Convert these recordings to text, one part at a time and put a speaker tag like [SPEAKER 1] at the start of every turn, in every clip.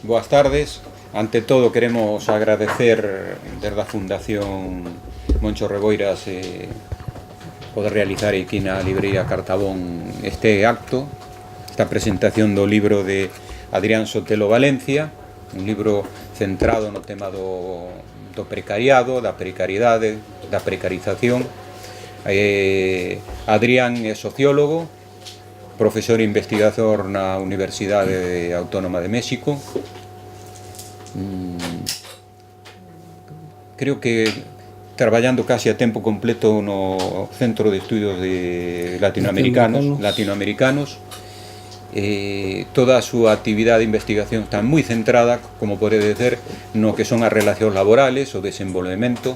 [SPEAKER 1] Boas tardes. Ante todo queremos agradecer desde a Fundación Moncho Reboiras poder realizar aquí na librería Cartabón este acto, esta presentación do libro de Adrián Sotelo Valencia, un libro centrado no tema do precariado, da precariedade, da precarización. Adrián é sociólogo, profesor e investigador na Universidade Autónoma de México. Creo que traballando casi a tempo completo no Centro de Estudios de Latinoamericanos. Toda a súa actividade de investigación está moi centrada, como pode dizer, no que son as relacións laborales, o desenvolvemento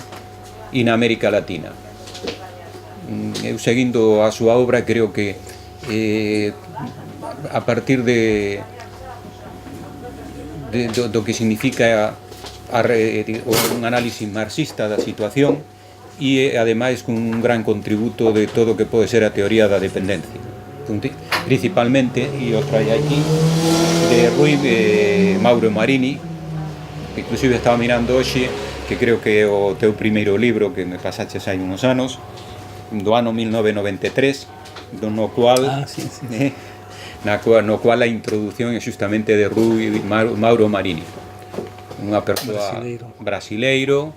[SPEAKER 1] e na América Latina. Eu seguindo a súa obra creo que a partir do que significa un análisis marxista da situación e ademais con un gran contributo de todo o que pode ser a teoría da dependencia, principalmente, e o trae aquí, de Rui Mauro Marini, que inclusive estaba mirando hoxe, que creo que é o teu primeiro libro que me pasaches hai uns anos, do ano 1993, no cual no cual a introdución é justamente de Rui Mauro Marini, unha persoa brasileiro,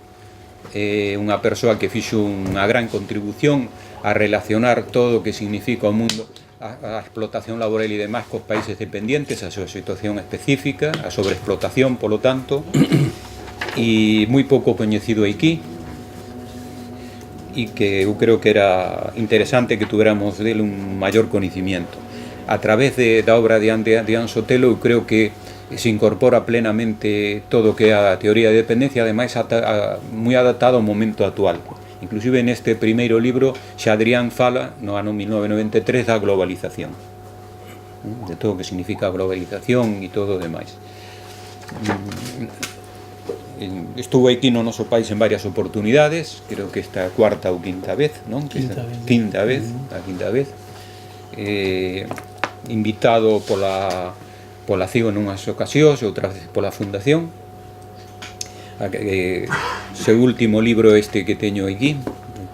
[SPEAKER 1] unha persoa que fixo unha gran contribución a relacionar todo o que significa o mundo, a explotación laboral e demais cos países dependientes, a súa situación específica, a sobreexplotación, polo tanto, e moi pouco coñecido aquí, e que eu creo que era interesante que tuéramos dele un maior coñecimiento. A través da obra de Adrián Sotelo, eu creo que se incorpora plenamente todo o que é a teoría de dependencia, ademais moi adaptado ao momento actual. Inclusive neste primeiro libro xa Adrián fala no ano 1993 da globalización, de todo o que significa a globalización e todo o demais. Estuve aquí no noso país en varias oportunidades, creo que esta cuarta ou quinta vez, non? Quinta vez, invitado pola CIO nunhas ocasións, outras veces pola Fundación. Seu último libro este que teño aquí,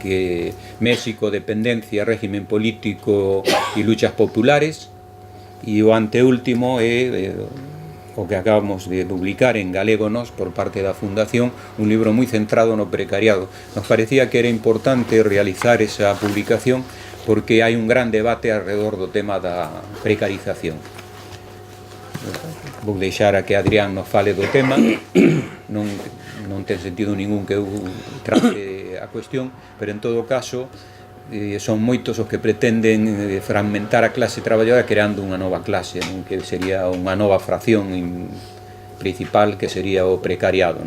[SPEAKER 1] que México, dependencia, régimen político e luchas populares, e o anteúltimo é o que acabamos de publicar en galego por parte da Fundación, un libro moi centrado no precariado. Nos parecía que era importante realizar esa publicación porque hai un gran debate alrededor do tema da precarización. Vou deixar a que Adrián nos fale do tema, non ten sentido ningún que eu trate a cuestión, pero en todo caso son moitos os que pretenden fragmentar a clase traballadora creando unha nova clase, que sería unha nova fracción principal, que sería o precariado,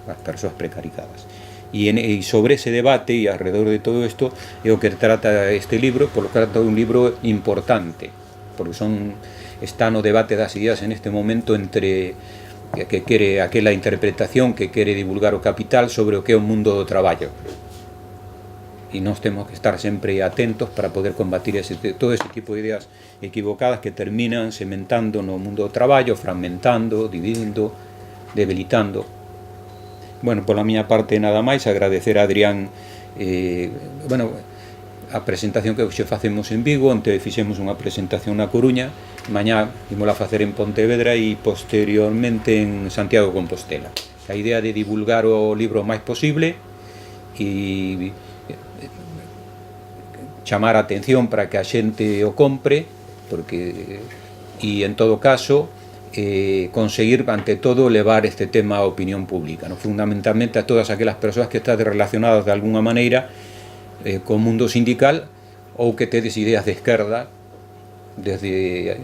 [SPEAKER 1] as persoas precarizadas. E sobre ese debate e alrededor de todo isto é o que trata este libro, por lo que trata de un libro importante, porque está no debate das ideas en este momento entre que quere aquela interpretación que quere divulgar o capital sobre o que é o mundo do traballo, e nós temos que estar sempre atentos para poder combatir todo ese tipo de ideas equivocadas que terminan sementando no mundo do traballo, fragmentando, dividindo, debilitando. Bueno, pola miña parte nada máis, agradecer a Adrián a presentación que hoxe facemos en Vigo, onte fixemos unha presentación na Coruña, mañá ímola facer en Pontevedra e posteriormente en Santiago de Compostela. A idea de divulgar o libro o máis posible e chamar a atención para que a xente o compre, e en todo caso conseguir ante todo levar este tema á opinión pública, fundamentalmente a todas aquelas persoas que están relacionadas de alguna maneira co mundo sindical ou que tedes ideas de esquerda,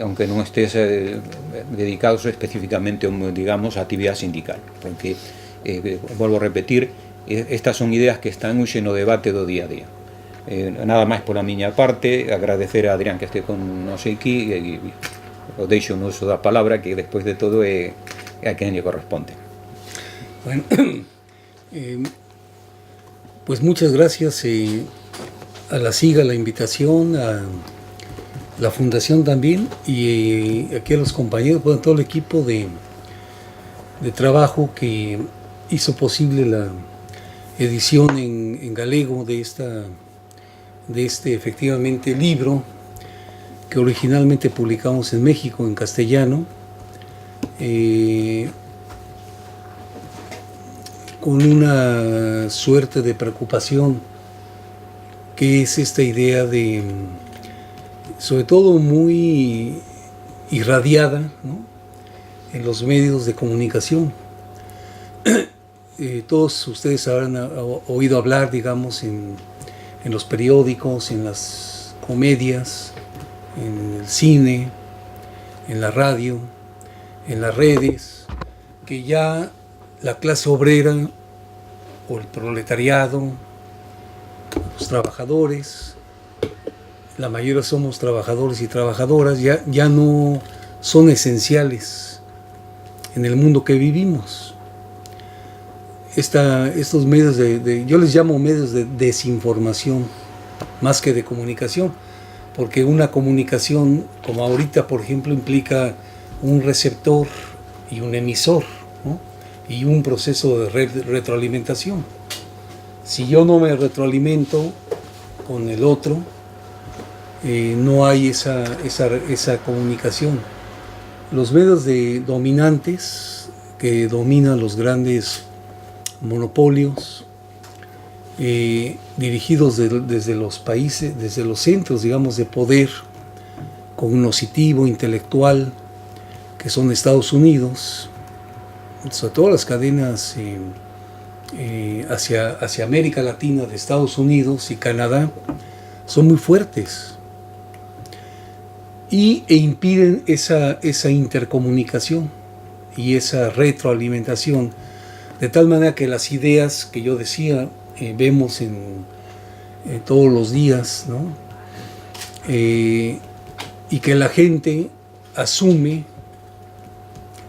[SPEAKER 1] aunque non estés dedicados especificamente, digamos, a actividade sindical, porque, volvo a repetir, estas son ideas que están hoxe no debate do día a día. Nada máis pola miña parte, agradecer a Adrián que este con nos aquí, e o deixo no uso da palabra, que despois de todo é a quen lle corresponde.
[SPEAKER 2] Bueno, pues muchas gracias a la SIGA, la invitación, a la Fundación también, y aquí a los compañeros, todo el equipo de de trabajo que hizo posible la edición en galego de este efectivamente libro que originalmente publicamos en México en castellano, con una suerte de preocupación que es esta idea de, sobre todo muy irradiada, ¿no?, en los medios de comunicación. Todos ustedes habrán oído hablar, digamos, en los periódicos, en las comedias, en el cine, en la radio, en las redes, que ya la clase obrera o el proletariado, los trabajadores, la mayoría somos trabajadores y trabajadoras, ya no son esenciales en el mundo que vivimos. Estos medios yo les llamo medios de desinformación más que de comunicación, porque una comunicación como ahorita, por ejemplo, implica un receptor y un emisor, ¿no?, y un proceso de retroalimentación. Si yo no me retroalimento con el otro, no hay esa comunicación. Los medios dominantes que dominan los grandes monopolios, dirigidos desde los países, desde los centros, digamos, de poder cognitivo, intelectual, que son Estados Unidos, sobre todo las cadenas hacia América Latina de Estados Unidos y Canadá, son muy fuertes e impiden esa intercomunicación y esa retroalimentación, de tal manera que las ideas que yo decía vemos en todos los días, ¿no?, y que la gente asume,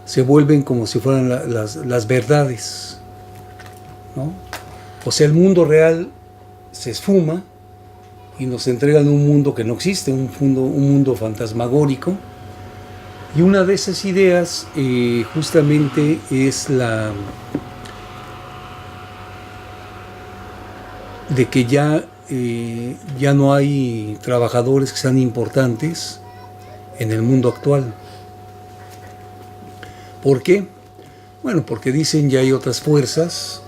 [SPEAKER 2] se vuelven como si fueran las verdades, ¿no? O sea, el mundo real se esfuma y nos entregan un mundo que no existe, un mundo fantasmagórico. Y una de esas ideas justamente es la de que ya no hay trabajadores que sean importantes en el mundo actual. ¿Por qué? Bueno, porque dicen ya hay otras fuerzas,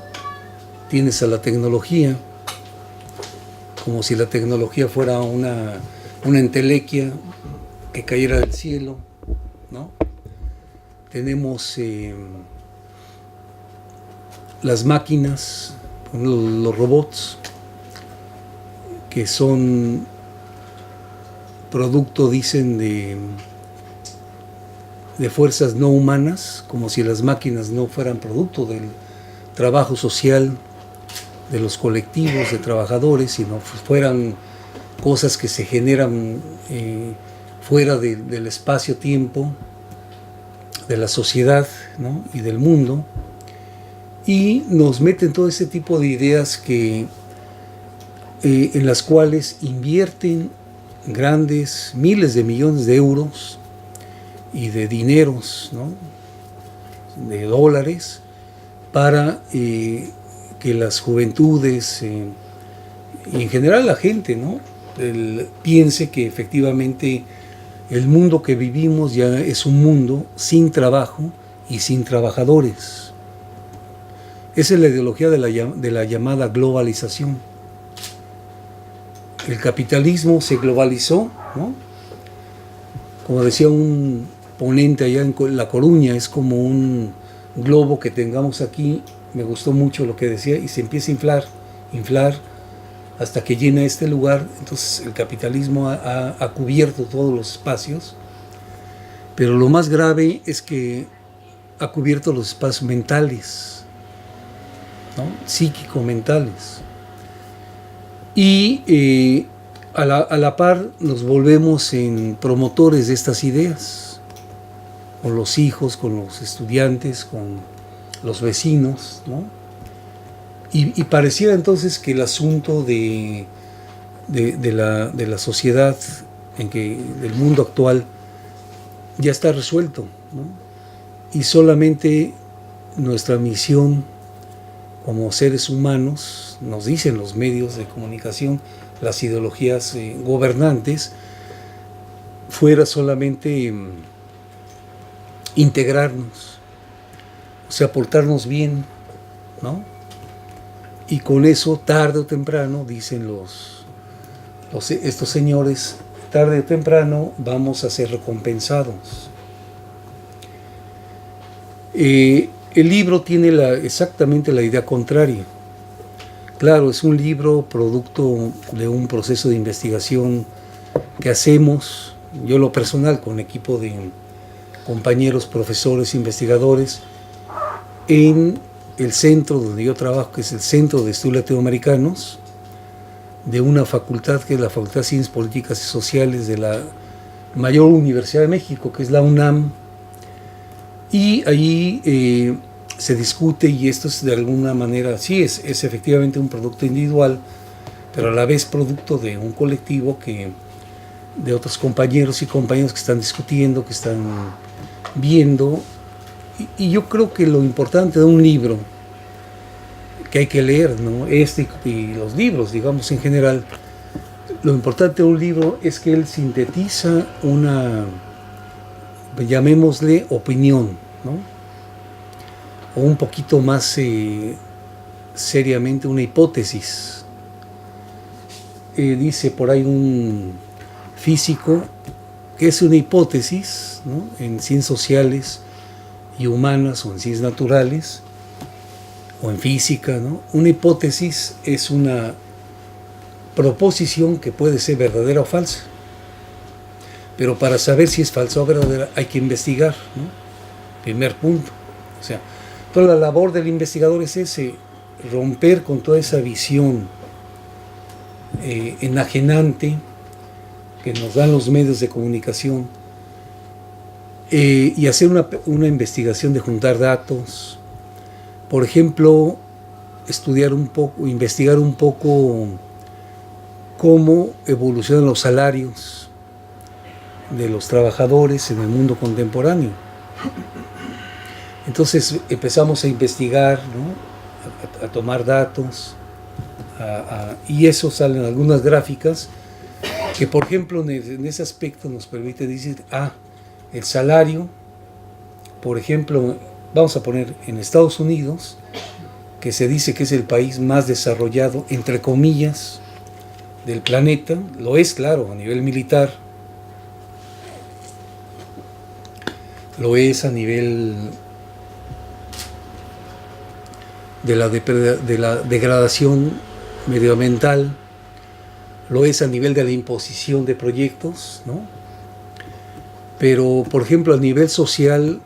[SPEAKER 2] tienes a la tecnología, como si la tecnología fuera una entelequia que cayera del cielo, ¿no? Tenemos las máquinas, los robots, que son producto, dicen, de fuerzas no humanas, como si las máquinas no fueran producto del trabajo social de los colectivos de trabajadores, sino fueran cosas que se generan fuera del espacio-tiempo, de la sociedad, ¿no?, y del mundo, y nos meten todo ese tipo de ideas que en las cuales invierten grandes miles de millones de euros y de dineros, ¿no?, de dólares, para que las juventudes y en general la gente, ¿no?, piense que efectivamente el mundo que vivimos ya es un mundo sin trabajo y sin trabajadores. Esa es la ideología de la llamada globalización. El capitalismo se globalizó, ¿no? Como decía un ponente allá en La Coruña, es como un globo que tengamos aquí. Me gustó mucho lo que decía, y se empieza a inflar hasta que llena este lugar. Entonces el capitalismo ha cubierto todos los espacios, pero lo más grave es que ha cubierto los espacios mentales, ¿no?, psíquico-mentales, y a la par nos volvemos en promotores de estas ideas, con los hijos, con los estudiantes, con los vecinos, ¿no? Y pareciera entonces que el asunto de la sociedad, del mundo actual, ya está resuelto, ¿no? Y solamente nuestra misión como seres humanos, nos dicen los medios de comunicación, las ideologías gobernantes, fuera solamente integrarnos, o sea, portarnos bien, ¿no? Y con eso, tarde o temprano, dicen estos señores, tarde o temprano vamos a ser recompensados. El libro tiene exactamente la idea contraria. Claro, es un libro producto de un proceso de investigación que hacemos, yo lo personal, con equipo de compañeros, profesores, investigadores, en el centro donde yo trabajo, que es el Centro de Estudios Latinoamericanos, de una facultad que es la Facultad de Ciencias Políticas y Sociales de la mayor Universidad de México, que es la UNAM, y allí se discute, y esto es de alguna manera, sí, es efectivamente un producto individual, pero a la vez producto de un colectivo de otros compañeros y compañeras que están discutiendo, que están viendo, y yo creo que lo importante de un libro que hay que leer, ¿no? Y los libros, digamos, en general, lo importante de un libro es que él sintetiza una, llamémosle, opinión, ¿no? O un poquito más seriamente, una hipótesis. Dice por ahí un físico que es una hipótesis, ¿no? En ciencias sociales y humanas, o en ciencias naturales, o en física, ¿no? Una hipótesis es una proposición que puede ser verdadera o falsa. Pero para saber si es falsa o verdadera hay que investigar, ¿no? Primer punto. O sea, toda la labor del investigador es ese, romper con toda esa visión enajenante que nos dan los medios de comunicación, y hacer una investigación de juntar datos. Por ejemplo, investigar un poco cómo evolucionan los salarios de los trabajadores en el mundo contemporáneo. Entonces empezamos a investigar, ¿no? a tomar datos, y eso salen algunas gráficas que, por ejemplo, en ese aspecto nos permite decir, el salario, por ejemplo, vamos a poner en Estados Unidos, que se dice que es el país más desarrollado, entre comillas, del planeta, lo es, claro, a nivel militar, lo es a nivel de la degradación medioambiental, lo es a nivel de la imposición de proyectos, ¿no? Pero, por ejemplo, a nivel social,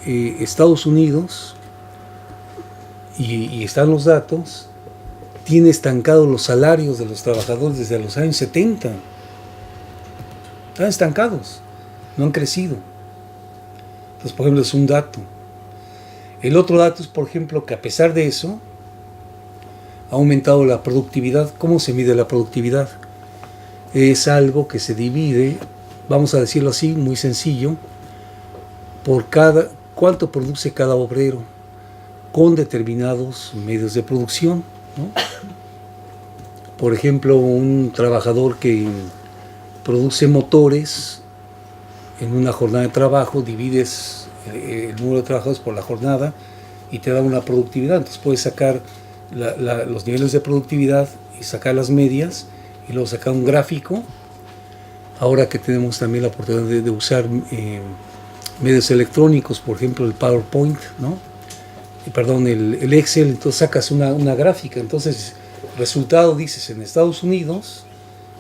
[SPEAKER 2] Estados Unidos, y están los datos, tiene estancados los salarios de los trabajadores desde los años 70. Están estancados, no han crecido. Entonces, por ejemplo, es un dato. El otro dato es, por ejemplo, que a pesar de eso, ha aumentado la productividad. ¿Cómo se mide la productividad? Es algo que se divide, vamos a decirlo así, muy sencillo, por cuánto produce cada obrero con determinados medios de producción, ¿no? Por ejemplo, un trabajador que produce motores en una jornada de trabajo, divides el número de trabajadores por la jornada y te da una productividad. Entonces puedes sacar los niveles de productividad y sacar las medias y luego sacar un gráfico. Ahora que tenemos también la oportunidad de usar medios electrónicos, por ejemplo el PowerPoint, ¿no? El Excel, entonces sacas una gráfica. Entonces, resultado, dices, en Estados Unidos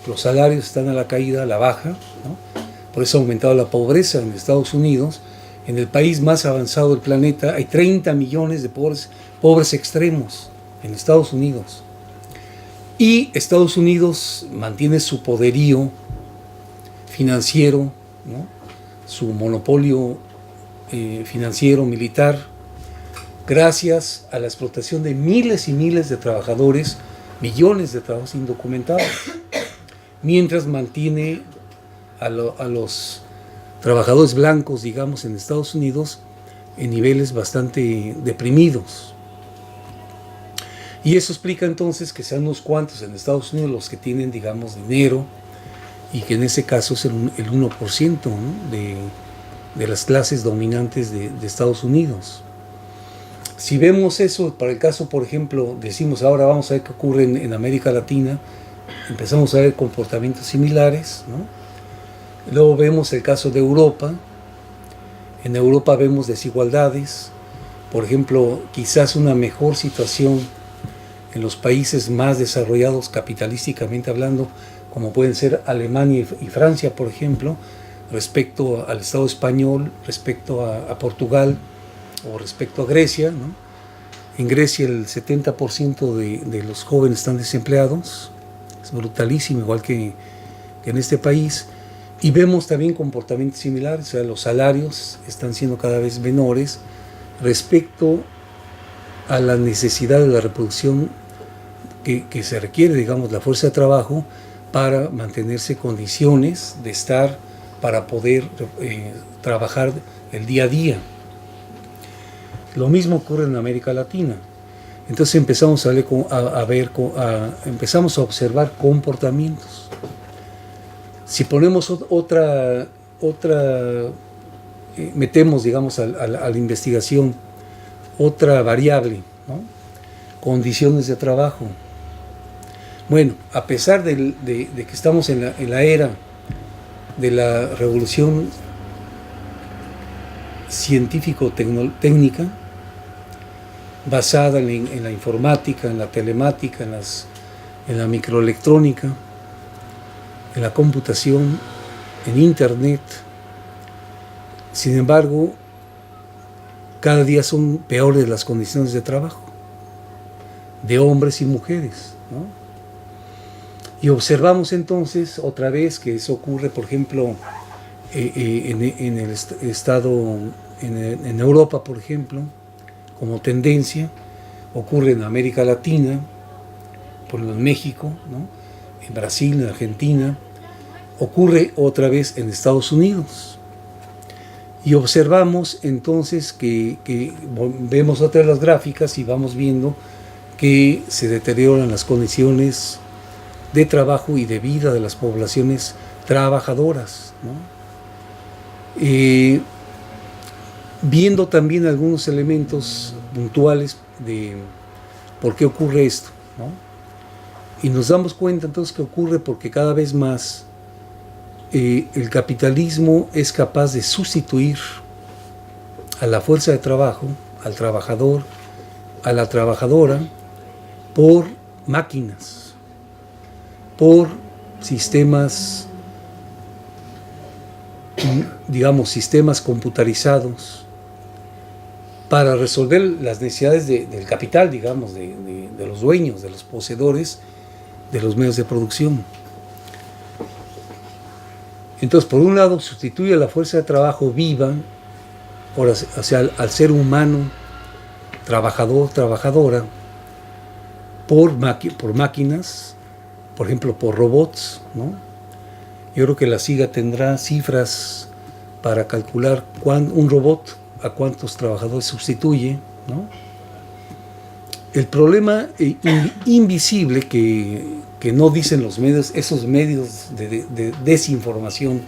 [SPEAKER 2] los salarios están a la caída, a la baja, ¿no? Por eso ha aumentado la pobreza en Estados Unidos. En el país más avanzado del planeta hay 30 millones de pobres extremos en Estados Unidos. Y Estados Unidos mantiene su poderío financiero, ¿no? Su monopolio financiero, militar, gracias a la explotación de miles y miles de trabajadores, millones de trabajadores indocumentados, mientras mantiene a los trabajadores blancos, digamos, en Estados Unidos, en niveles bastante deprimidos. Y eso explica entonces que sean unos cuantos en Estados Unidos los que tienen, digamos, dinero, y que en ese caso es el 1%, ¿no?, de las clases dominantes de Estados Unidos. Si vemos eso, para el caso, por ejemplo, decimos ahora vamos a ver qué ocurre en América Latina, empezamos a ver comportamientos similares, ¿no? Luego vemos el caso de Europa. En Europa vemos desigualdades, por ejemplo, quizás una mejor situación en los países más desarrollados capitalísticamente hablando, como pueden ser Alemania y Francia, por ejemplo, respecto al Estado español, respecto a Portugal o respecto a Grecia, ¿no? En Grecia el 70% de los jóvenes están desempleados, es brutalísimo, igual que en este país. Y vemos también comportamientos similares, o sea, los salarios están siendo cada vez menores respecto a la necesidad de la reproducción que se requiere, digamos, la fuerza de trabajo para mantenerse condiciones de estar, para poder trabajar el día a día. Lo mismo ocurre en América Latina. Entonces empezamos empezamos a observar comportamientos. Si ponemos metemos, digamos, a la investigación otra variable, ¿no?, condiciones de trabajo. Bueno, a pesar de que estamos en la era de la revolución científico-técnica, basada en la informática, en la telemática, en la microelectrónica, en la computación, en Internet. Sin embargo, cada día son peores las condiciones de trabajo de hombres y mujeres, ¿no? Y observamos entonces otra vez que eso ocurre, por ejemplo, en el estado, en Europa, por ejemplo, como tendencia, ocurre en América Latina, por ejemplo en México, ¿no?, en Brasil, en Argentina, ocurre otra vez en Estados Unidos. Y observamos entonces que vemos otras las gráficas y vamos viendo que se deterioran las condiciones de trabajo y de vida de las poblaciones trabajadoras, ¿no? Viendo también algunos elementos puntuales de por qué ocurre esto, ¿no? Y nos damos cuenta entonces que ocurre porque cada vez más el capitalismo es capaz de sustituir a la fuerza de trabajo, al trabajador, a la trabajadora, por máquinas, por sistemas, digamos, sistemas computarizados para resolver las necesidades del capital, digamos, de los dueños, de los poseedores de los medios de producción. Entonces, por un lado, sustituye a la fuerza de trabajo viva, o sea, al ser humano, trabajador, trabajadora, por máquinas, por ejemplo, por robots, ¿no? Yo creo que la SIGA tendrá cifras para calcular un robot a cuántos trabajadores sustituye, ¿no? El problema invisible que no dicen los medios, esos medios de desinformación,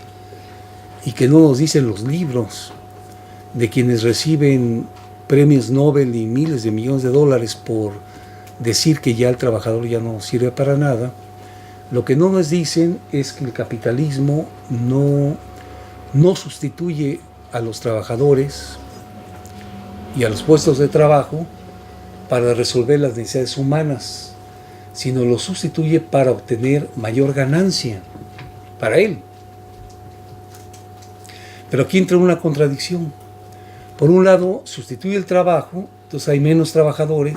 [SPEAKER 2] y que no nos dicen los libros de quienes reciben premios Nobel y miles de millones de dólares por decir que ya el trabajador ya no sirve para nada. Lo que no nos dicen es que el capitalismo no sustituye a los trabajadores y a los puestos de trabajo para resolver las necesidades humanas, sino lo sustituye para obtener mayor ganancia para él. Pero aquí entra una contradicción. Por un lado, sustituye el trabajo, entonces hay menos trabajadores,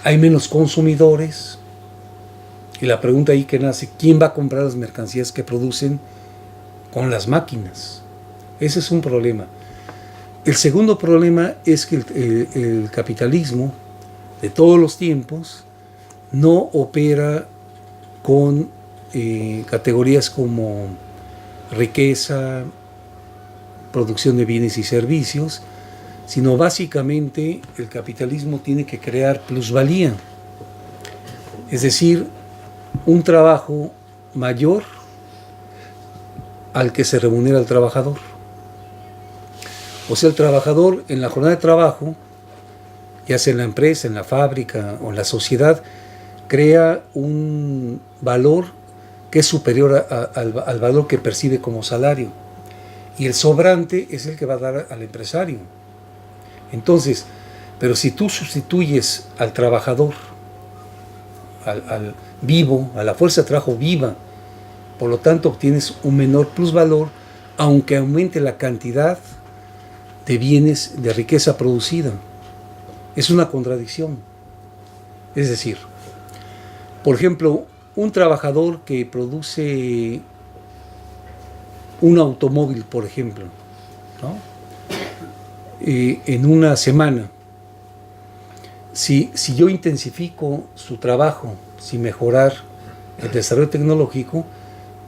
[SPEAKER 2] hay menos consumidores, y la pregunta ahí que nace, ¿quién va a comprar las mercancías que producen con las máquinas? Ese es un problema. El segundo problema es que el capitalismo de todos los tiempos no opera con categorías como riqueza, producción de bienes y servicios, sino básicamente el capitalismo tiene que crear plusvalía, es decir, un trabajo mayor al que se remunera al trabajador. O sea, el trabajador en la jornada de trabajo, ya sea en la empresa, en la fábrica o en la sociedad, crea un valor que es superior al valor que percibe como salario. Y el sobrante es el que va a dar al empresario. Entonces, pero si tú sustituyes al trabajador, al vivo, a la fuerza de trabajo viva, por lo tanto obtienes un menor plusvalor, aunque aumente la cantidad de bienes, de riqueza producida. Es una contradicción. Es decir, por ejemplo, un trabajador que produce un automóvil, por ejemplo, ¿no? En una semana, si yo intensifico su trabajo, si mejorar el desarrollo tecnológico,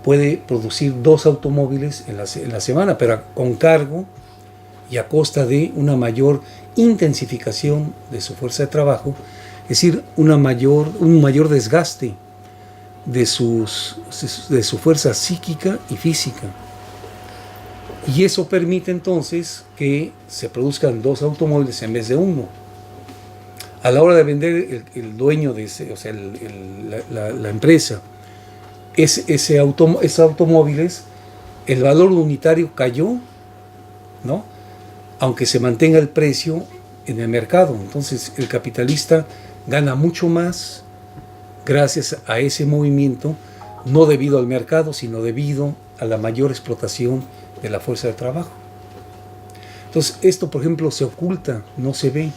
[SPEAKER 2] puede producir 2 automóviles en la semana, pero con cargo y a costa de una mayor intensificación de su fuerza de trabajo, es decir, un mayor desgaste de su fuerza psíquica y física. Y eso permite entonces que se produzcan 2 automóviles en vez de 1. A la hora de vender, el dueño de ese, o sea, la empresa, esos automóviles, el valor unitario cayó, ¿no? Aunque se mantenga el precio en el mercado. Entonces el capitalista gana mucho más gracias a ese movimiento, no debido al mercado, sino debido a la mayor explotación de la fuerza de trabajo. Entonces esto, por ejemplo, se oculta, no se ve.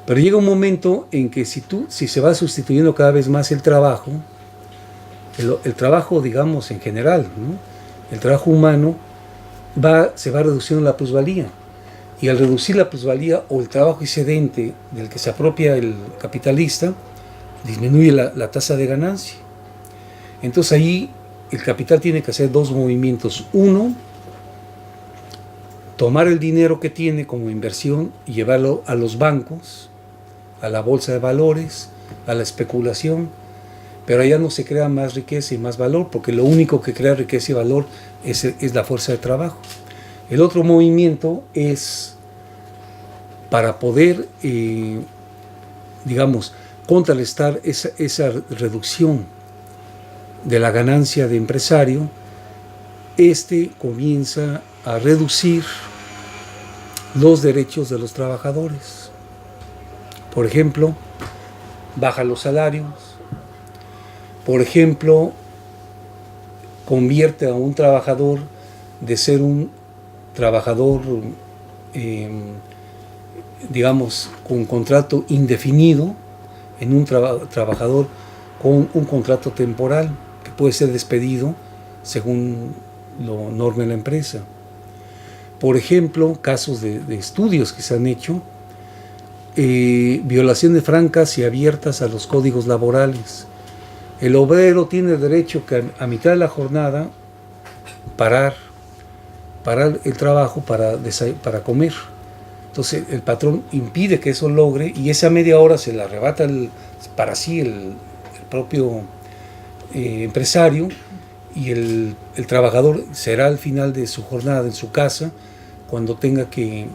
[SPEAKER 2] Pero llega un momento en que si se va sustituyendo cada vez más el trabajo, el trabajo, digamos, en general, ¿no? El trabajo humano se va reduciendo la plusvalía. Y al reducir la plusvalía o el trabajo excedente del que se apropia el capitalista, disminuye la tasa de ganancia. Entonces ahí el capital tiene que hacer 2 movimientos. Uno, tomar el dinero que tiene como inversión y llevarlo a los bancos, a la bolsa de valores, a la especulación, pero allá no se crea más riqueza y más valor, porque lo único que crea riqueza y valor es la fuerza de trabajo. El otro movimiento es para poder, digamos, contrarrestar esa reducción de la ganancia de empresario. Comienza a reducir los derechos de los trabajadores. Por ejemplo, baja los salarios. Por ejemplo, convierte a un trabajador de ser un trabajador, digamos, con contrato indefinido, en un trabajador con un contrato temporal, que puede ser despedido según lo norma la empresa. Por ejemplo, casos de estudios que se han hecho, violaciones francas y abiertas a los códigos laborales. El obrero tiene derecho que a mitad de la jornada parar el trabajo para comer. Entonces el patrón impide que eso logre y esa media hora se la arrebata para sí el propio empresario, y el trabajador será al final de su jornada en su casa cuando tenga que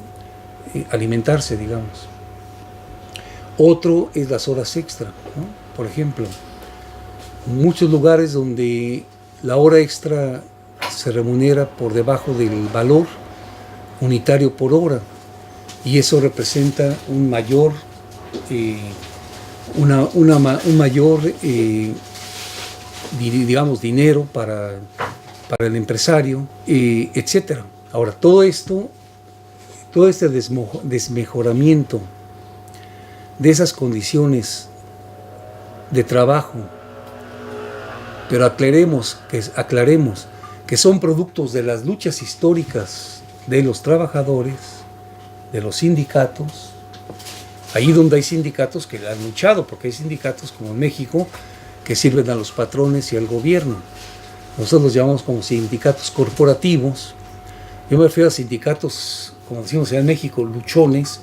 [SPEAKER 2] alimentarse, digamos. Otro es las horas extra, ¿no? Por ejemplo, muchos lugares donde la hora extra se remunera por debajo del valor unitario por hora, y eso representa un mayor digamos, dinero para el empresario, etcétera. Ahora, todo este desmejoramiento de esas condiciones de trabajo, pero aclaremos que son productos de las luchas históricas de los trabajadores, de los sindicatos, ahí donde hay sindicatos que han luchado, porque hay sindicatos como en México que sirven a los patrones y al gobierno. Nosotros los llamamos como sindicatos corporativos. Yo me refiero a sindicatos como decimos en México, luchones,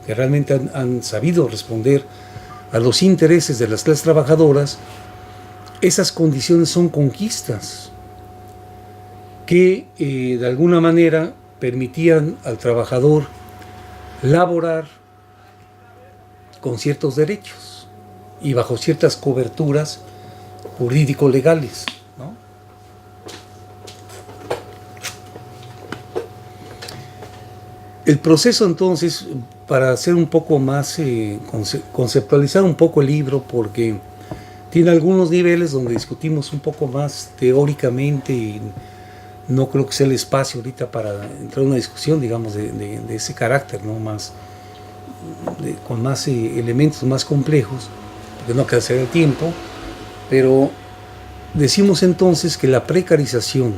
[SPEAKER 2] que realmente han sabido responder a los intereses de las clases trabajadoras, esas condiciones son conquistas que de alguna manera permitían al trabajador laborar con ciertos derechos y bajo ciertas coberturas jurídico-legales, ¿no? El proceso entonces, para hacer un poco más, conceptualizar un poco el libro, porque tiene algunos niveles donde discutimos un poco más teóricamente y no creo que sea el espacio ahorita para entrar en una discusión, digamos, de ese carácter, ¿no? Más, con más elementos más complejos, porque no alcanza el tiempo, pero decimos entonces que la precarización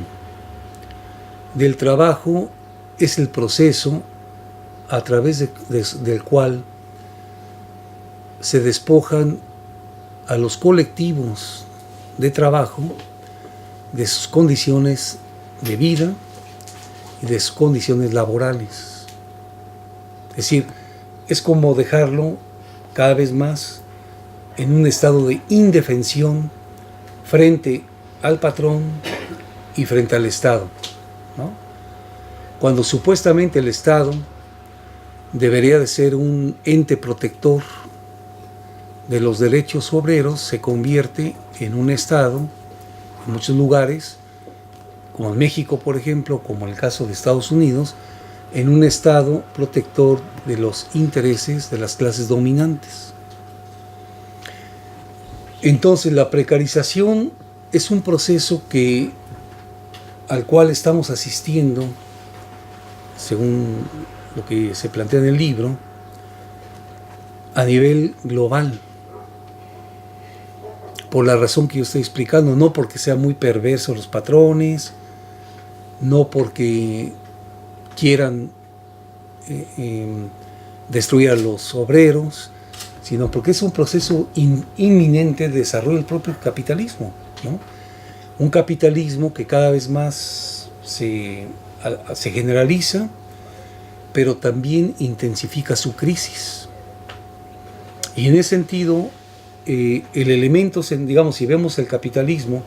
[SPEAKER 2] del trabajo es el proceso a través del cual se despojan a los colectivos de trabajo de sus condiciones de vida y de sus condiciones laborales. Es decir, es como dejarlo cada vez más en un estado de indefensión frente al patrón y frente al Estado, ¿no? Cuando supuestamente el Estado debería de ser un ente protector de los derechos obreros, se convierte en un Estado, en muchos lugares, como en México, por ejemplo, como en el caso de Estados Unidos, en un Estado protector de los intereses de las clases dominantes. Entonces, la precarización es un proceso al cual estamos asistiendo, según lo que se plantea en el libro, a nivel global, por la razón que yo estoy explicando, no porque sean muy perversos los patrones, no porque quieran destruir a los obreros, sino porque es un proceso inminente de desarrollo del propio capitalismo, ¿no? Un capitalismo que cada vez más se generaliza, pero también intensifica su crisis. Y en ese sentido, el elemento, digamos, si vemos el capitalismo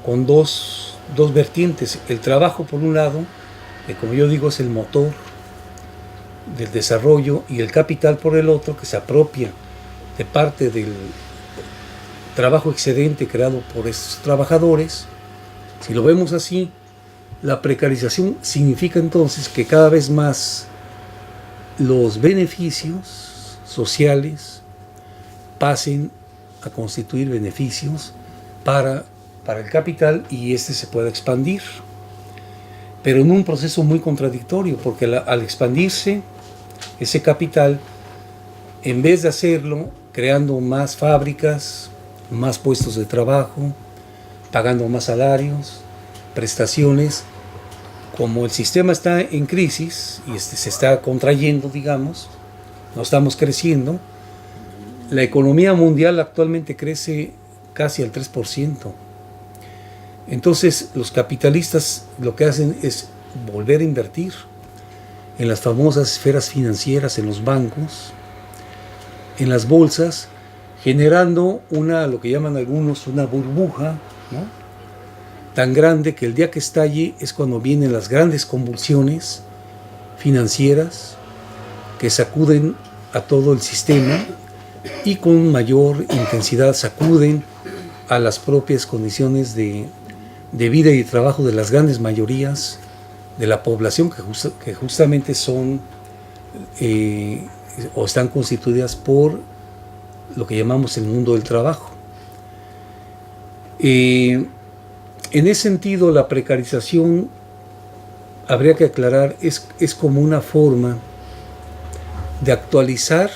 [SPEAKER 2] con dos vertientes, el trabajo por un lado, que como yo digo es el motor del desarrollo, y el capital por el otro, que se apropia de parte del trabajo excedente creado por esos trabajadores. Si lo vemos así, la precarización significa entonces que cada vez más los beneficios sociales pasen a constituir beneficios para el capital, y se pueda expandir, pero en un proceso muy contradictorio, porque al expandirse ese capital, en vez de hacerlo creando más fábricas, más puestos de trabajo, pagando más salarios, prestaciones, como el sistema está en crisis y se está contrayendo, digamos, no estamos creciendo, la economía mundial actualmente crece casi al 3%. Entonces los capitalistas lo que hacen es volver a invertir en las famosas esferas financieras, en los bancos, en las bolsas, generando lo que llaman algunos una burbuja, ¿no?, tan grande que el día que estalle es cuando vienen las grandes convulsiones financieras que sacuden a todo el sistema y con mayor intensidad sacuden a las propias condiciones de vida y de trabajo de las grandes mayorías de la población, que justamente son o están constituidas por lo que llamamos el mundo del trabajo. En ese sentido, la precarización, habría que aclarar, es como una forma de actualizar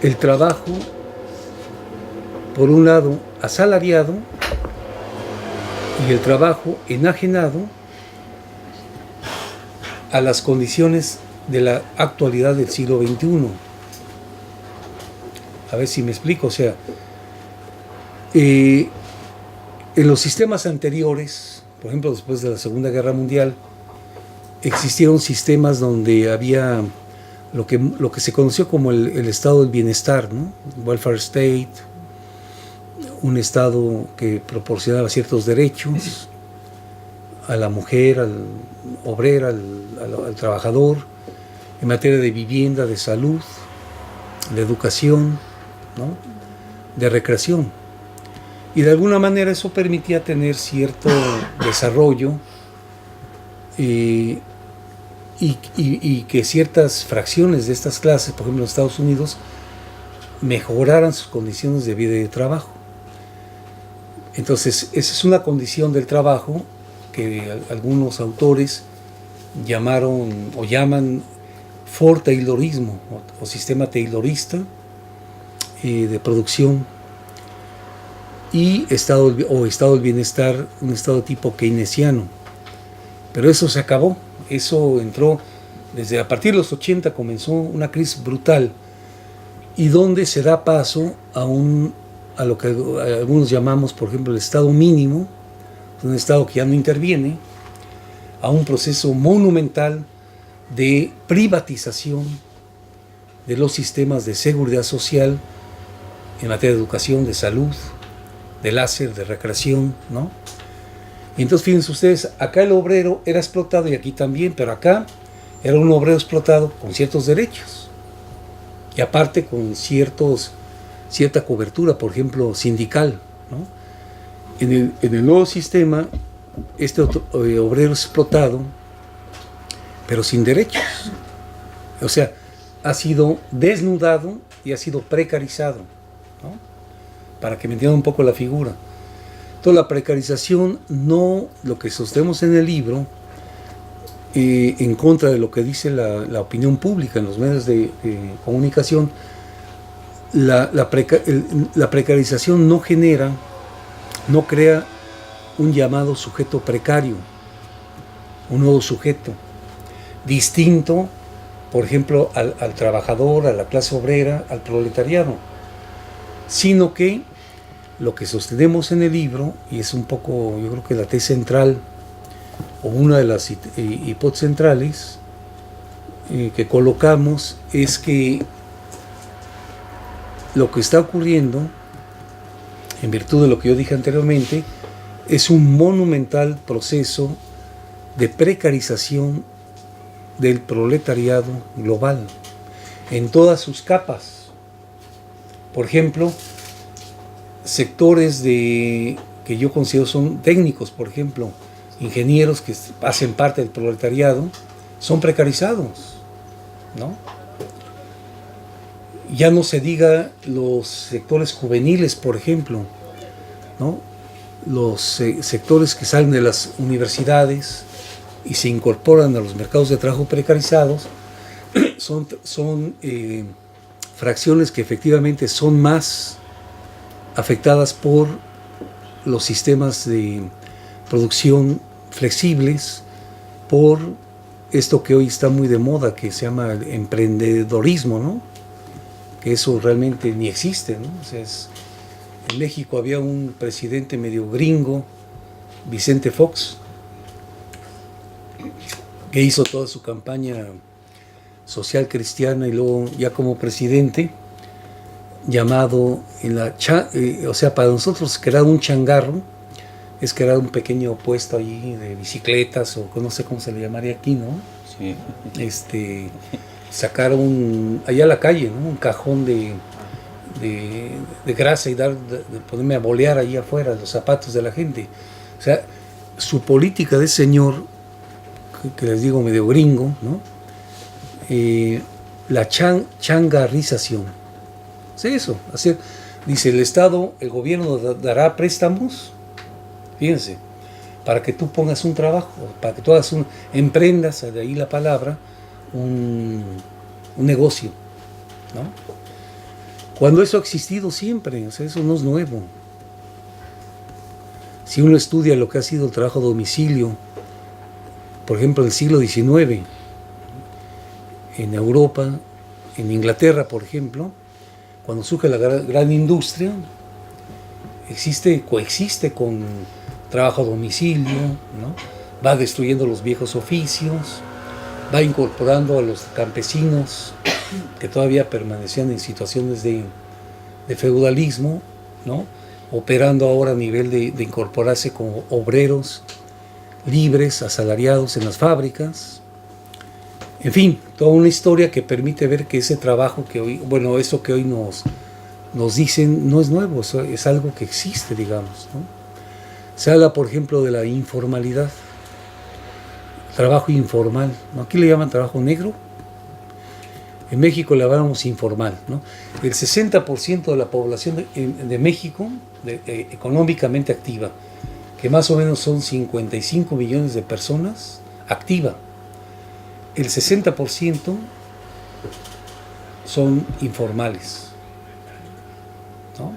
[SPEAKER 2] el trabajo, por un lado, asalariado, y el trabajo enajenado a las condiciones de la actualidad del siglo XXI. A ver si me explico. O sea, en los sistemas anteriores, por ejemplo, después de la Segunda Guerra Mundial, existieron sistemas donde había lo que se conoció como el estado del bienestar, ¿no? Welfare state, un estado que proporcionaba ciertos derechos a la mujer, al obrero, al trabajador, en materia de vivienda, de salud, de educación, ¿no? De recreación. Y de alguna manera eso permitía tener cierto desarrollo y que ciertas fracciones de estas clases, por ejemplo en los Estados Unidos, mejoraran sus condiciones de vida y de trabajo. Entonces, esa es una condición del trabajo que algunos autores llamaron o llaman Ford Taylorismo o sistema taylorista de producción y estado del bienestar, un estado tipo keynesiano. Pero eso se acabó, eso entró desde a partir de los 80, comenzó una crisis brutal y donde se da paso a lo que algunos llamamos, por ejemplo, el estado mínimo, un estado que ya no interviene, a un proceso monumental de privatización de los sistemas de seguridad social en materia de educación, de salud, de láser, de recreación, ¿no? Y entonces fíjense ustedes, acá el obrero era explotado y aquí también, pero acá era un obrero explotado con ciertos derechos y aparte con cierta cobertura, por ejemplo, sindical, ¿no? En el nuevo sistema, este obrero explotado, pero sin derechos. O sea, ha sido desnudado y ha sido precarizado, ¿no? Para que me entiendan un poco la figura. Entonces, la precarización, no lo que sostenemos en el libro, en contra de lo que dice la opinión pública en los medios de comunicación, la precarización no crea un llamado sujeto precario, un nuevo sujeto, distinto, por ejemplo, al trabajador, a la clase obrera, al proletariado, sino que lo que sostenemos en el libro, y es un poco, yo creo que la tesis central, o una de las hipótesis centrales que colocamos, es que lo que está ocurriendo, en virtud de lo que yo dije anteriormente, es un monumental proceso de precarización del proletariado global, en todas sus capas. Por ejemplo, sectores que yo considero son técnicos, por ejemplo, ingenieros que hacen parte del proletariado, son precarizados, ¿no? Ya no se diga los sectores juveniles, por ejemplo, ¿no? Los sectores que salen de las universidades y se incorporan a los mercados de trabajo precarizados, son fracciones que efectivamente son más afectadas por los sistemas de producción flexibles, por esto que hoy está muy de moda, que se llama el emprendedorismo, ¿no? Que eso realmente ni existe, ¿no? O sea, en México había un presidente medio gringo, Vicente Fox, que hizo toda su campaña social cristiana y luego ya como presidente, llamado, o sea, para nosotros crear un changarro es crear un pequeño puesto allí de bicicletas o no sé cómo se le llamaría aquí, ¿no?
[SPEAKER 1] Sí.
[SPEAKER 2] Sacar allá a la calle, ¿no? Un cajón de grasa y ponerme a bolear allí afuera los zapatos de la gente. O sea, su política de señor, que les digo medio gringo, ¿no? La changarrización. Es eso. Dice el Estado, el gobierno dará préstamos, fíjense, para que tú pongas un trabajo, para que tú emprendas, de ahí la palabra, un negocio, ¿no? Cuando eso ha existido siempre, o sea, eso no es nuevo. Si uno estudia lo que ha sido el trabajo a domicilio, por ejemplo, del siglo XIX, en Europa, en Inglaterra, por ejemplo, cuando surge la gran industria, coexiste con trabajo a domicilio, ¿no? Va destruyendo los viejos oficios, va incorporando a los campesinos que todavía permanecían en situaciones de feudalismo, ¿no? Operando ahora a nivel de incorporarse como obreros libres, asalariados en las fábricas. En fin, toda una historia que permite ver que ese trabajo que hoy, bueno, eso que hoy nos dicen no es nuevo, es algo que existe, digamos, ¿no? Se habla, por ejemplo, de la informalidad, trabajo informal, ¿no? Aquí le llaman trabajo negro, en México le llamamos informal, ¿no? El 60% de la población de México, económicamente activa, que más o menos son 55 millones de personas, activa. El 60% son informales, ¿no?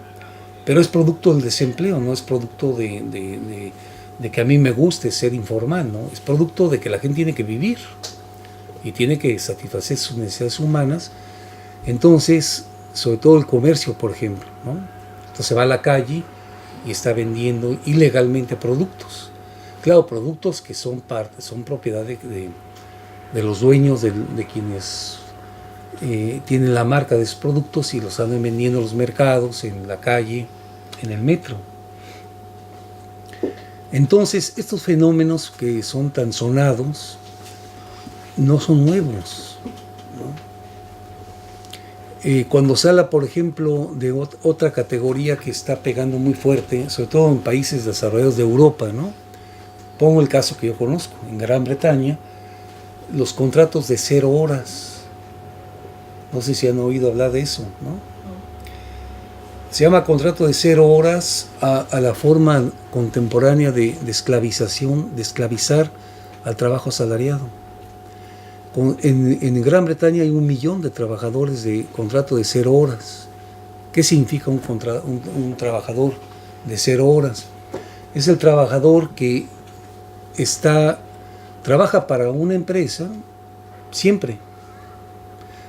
[SPEAKER 2] Pero es producto del desempleo, no es producto de que a mí me guste ser informal, ¿no? Es producto de que la gente tiene que vivir y tiene que satisfacer sus necesidades humanas. Entonces, sobre todo el comercio, por ejemplo, ¿no? Entonces va a la calle y está vendiendo ilegalmente productos. Claro, productos que son propiedad de los dueños, de quienes tienen la marca de esos productos y los andan vendiendo en los mercados, en la calle, en el metro. Entonces, estos fenómenos que son tan sonados no son nuevos, ¿no? Cuando se habla, por ejemplo, de otra categoría que está pegando muy fuerte, sobre todo en países desarrollados de Europa, ¿no? Pongo el caso que yo conozco, en Gran Bretaña, los contratos de 0 horas. No sé si han oído hablar de eso, ¿no? Se llama contrato de 0 horas a la forma contemporánea de esclavización, de esclavizar al trabajo asalariado. En Gran Bretaña hay 1 millón de trabajadores de contrato de 0 horas. ¿Qué significa un trabajador de 0 horas? Es el trabajador que trabaja para una empresa siempre,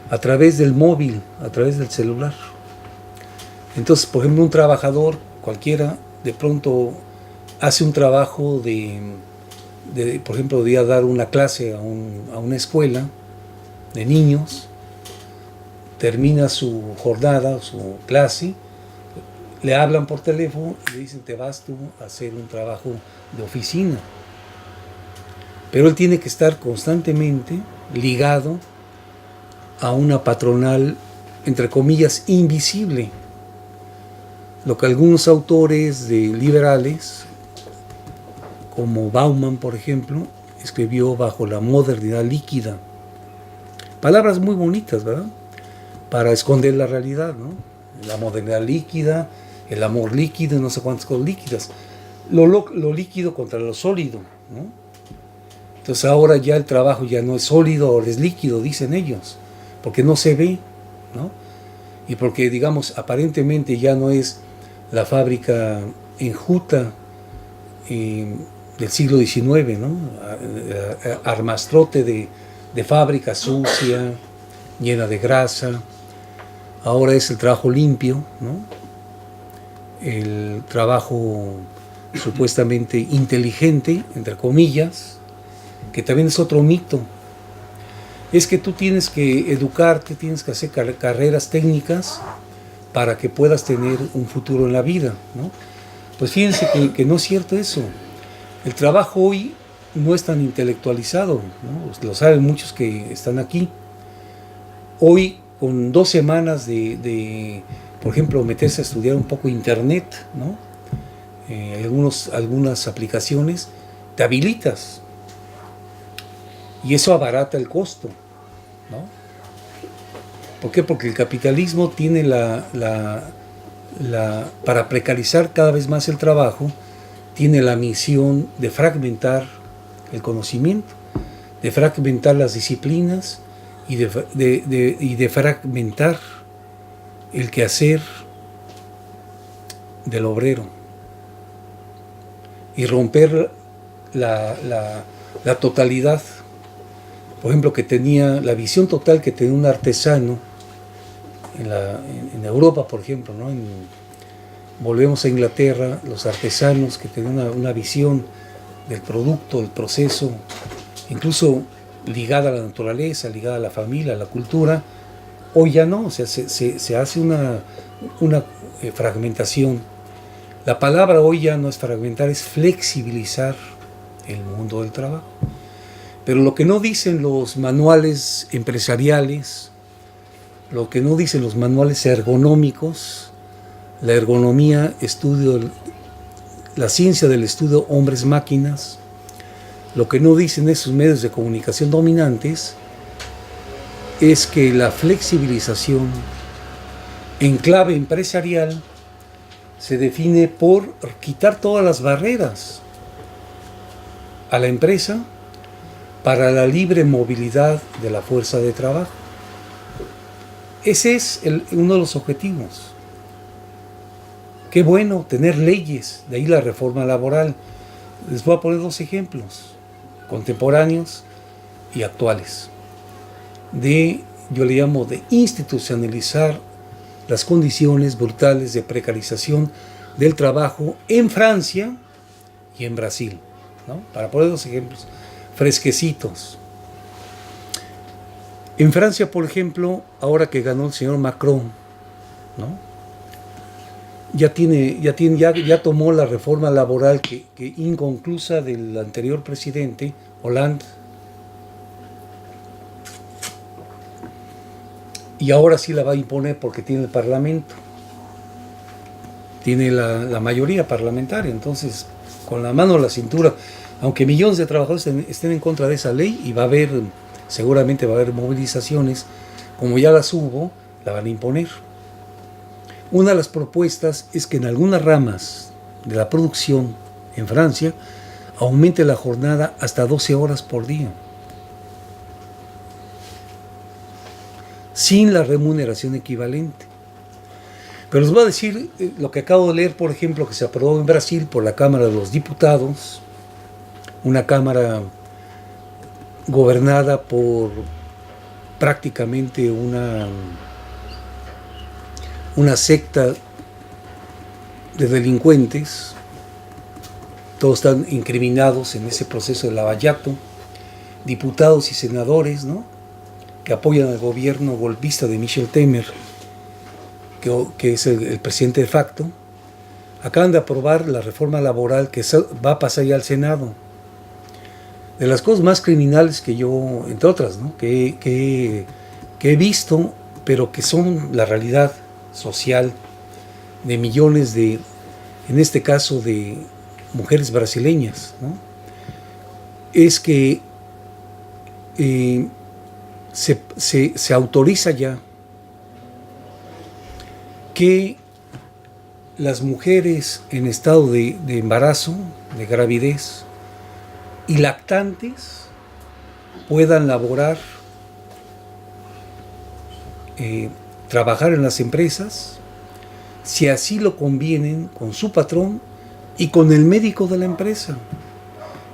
[SPEAKER 2] a través del móvil, a través del celular. Entonces, por ejemplo, un trabajador cualquiera de pronto hace un trabajo por ejemplo, de dar una clase a una escuela de niños, termina su jornada, su clase, le hablan por teléfono y le dicen: te vas tú a hacer un trabajo de oficina. Pero él tiene que estar constantemente ligado a una patronal, entre comillas, invisible. Lo que algunos autores liberales, como Bauman, por ejemplo, escribió bajo la modernidad líquida. Palabras muy bonitas, ¿verdad? Para esconder la realidad, ¿no? La modernidad líquida, el amor líquido, no sé cuántas cosas líquidas. Lo líquido contra lo sólido, ¿no? Entonces ahora ya el trabajo ya no es sólido, ahora es líquido, dicen ellos, porque no se ve, ¿no? Y porque, digamos, aparentemente ya no es la fábrica enjuta del siglo XIX, ¿no? Armastrote de fábrica sucia, llena de grasa. Ahora es el trabajo limpio, ¿no? El trabajo supuestamente inteligente, entre comillas, que también es otro mito. Es que tú tienes que educarte, tienes que hacer carreras técnicas para que puedas tener un futuro en la vida, ¿no? Pues fíjense que no es cierto eso. El trabajo hoy no es tan intelectualizado, ¿no? Lo saben muchos que están aquí. Hoy, con 2 semanas por ejemplo, meterse a estudiar un poco internet, ¿no? Algunas aplicaciones, te habilitas. Y eso abarata el costo, ¿no? ¿Por qué? Porque el capitalismo tiene para precarizar cada vez más el trabajo, tiene la misión de fragmentar el conocimiento, de fragmentar las disciplinas y de fragmentar el quehacer del obrero y romper la totalidad. Por ejemplo, que tenía la visión total que tenía un artesano en Europa, por ejemplo, ¿no? Volvemos a Inglaterra, los artesanos que tenían una visión del producto, del proceso, incluso ligada a la naturaleza, ligada a la familia, a la cultura. Hoy ya no, o sea, se hace una fragmentación. La palabra hoy ya no es fragmentar, es flexibilizar el mundo del trabajo. Pero lo que no dicen los manuales empresariales, lo que no dicen los manuales ergonómicos, la ergonomía, la ciencia del estudio hombres-máquinas, lo que no dicen esos medios de comunicación dominantes es que la flexibilización en clave empresarial se define por quitar todas las barreras a la empresa para la libre movilidad de la fuerza de trabajo. Ese es uno de los objetivos. Qué bueno tener leyes, de ahí la reforma laboral. Les voy a poner 2 ejemplos, contemporáneos y actuales, yo le llamo de institucionalizar las condiciones brutales de precarización del trabajo en Francia y en Brasil, ¿no? Para poner 2 ejemplos fresquecitos. En Francia, por ejemplo, ahora que ganó el señor Macron, ¿no? Ya tomó la reforma laboral que inconclusa del anterior presidente, Hollande, y ahora sí la va a imponer porque tiene el Parlamento, tiene la mayoría parlamentaria. Entonces, con la mano a la cintura, aunque millones de trabajadores estén en contra de esa ley, y seguramente va a haber movilizaciones, como ya las hubo, la van a imponer. Una de las propuestas es que en algunas ramas de la producción en Francia aumente la jornada hasta 12 horas por día, sin la remuneración equivalente. Pero les voy a decir lo que acabo de leer, por ejemplo, que se aprobó en Brasil por la Cámara de los Diputados, una Cámara gobernada por prácticamente una secta de delincuentes. Todos están incriminados en ese proceso de lavallato, diputados y senadores, ¿no?, que apoyan al gobierno golpista de Michel Temer, que es el presidente de facto. Acaban de aprobar la reforma laboral que va a pasar ya al Senado. De las cosas más criminales que yo, entre otras, ¿no?, que he visto, pero que son la realidad social de millones en este caso, de mujeres brasileñas, ¿no?, es que se autoriza ya que las mujeres en estado de embarazo, de gravidez y lactantes puedan laborar, trabajar en las empresas, si así lo convienen con su patrón y con el médico de la empresa,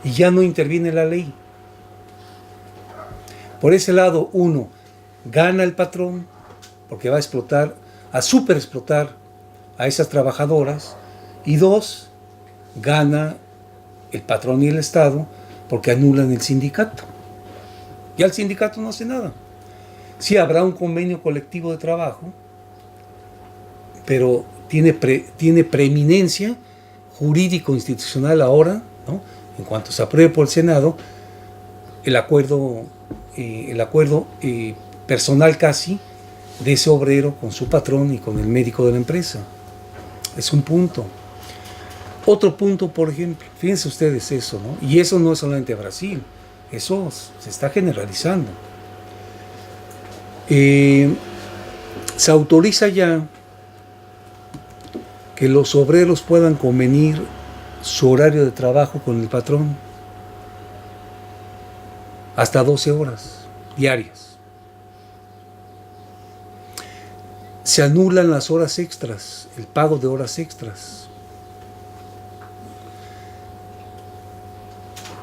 [SPEAKER 2] y ya no interviene la ley. Por ese lado, uno, gana el patrón, porque va a superexplotar a esas trabajadoras, y 2, gana el patrón y el Estado, porque anulan el sindicato. Ya el sindicato no hace nada. Sí habrá un convenio colectivo de trabajo, pero tiene preeminencia jurídico-institucional ahora, ¿no?, en cuanto se apruebe por el Senado, el acuerdo personal casi de ese obrero con su patrón y con el médico de la empresa. Es un punto. Otro punto, por ejemplo, fíjense ustedes eso, ¿no? Y eso no es solamente Brasil, eso se está generalizando. Se autoriza ya que los obreros puedan convenir su horario de trabajo con el patrón hasta 12 horas diarias. Se anulan las horas extras, el pago de horas extras.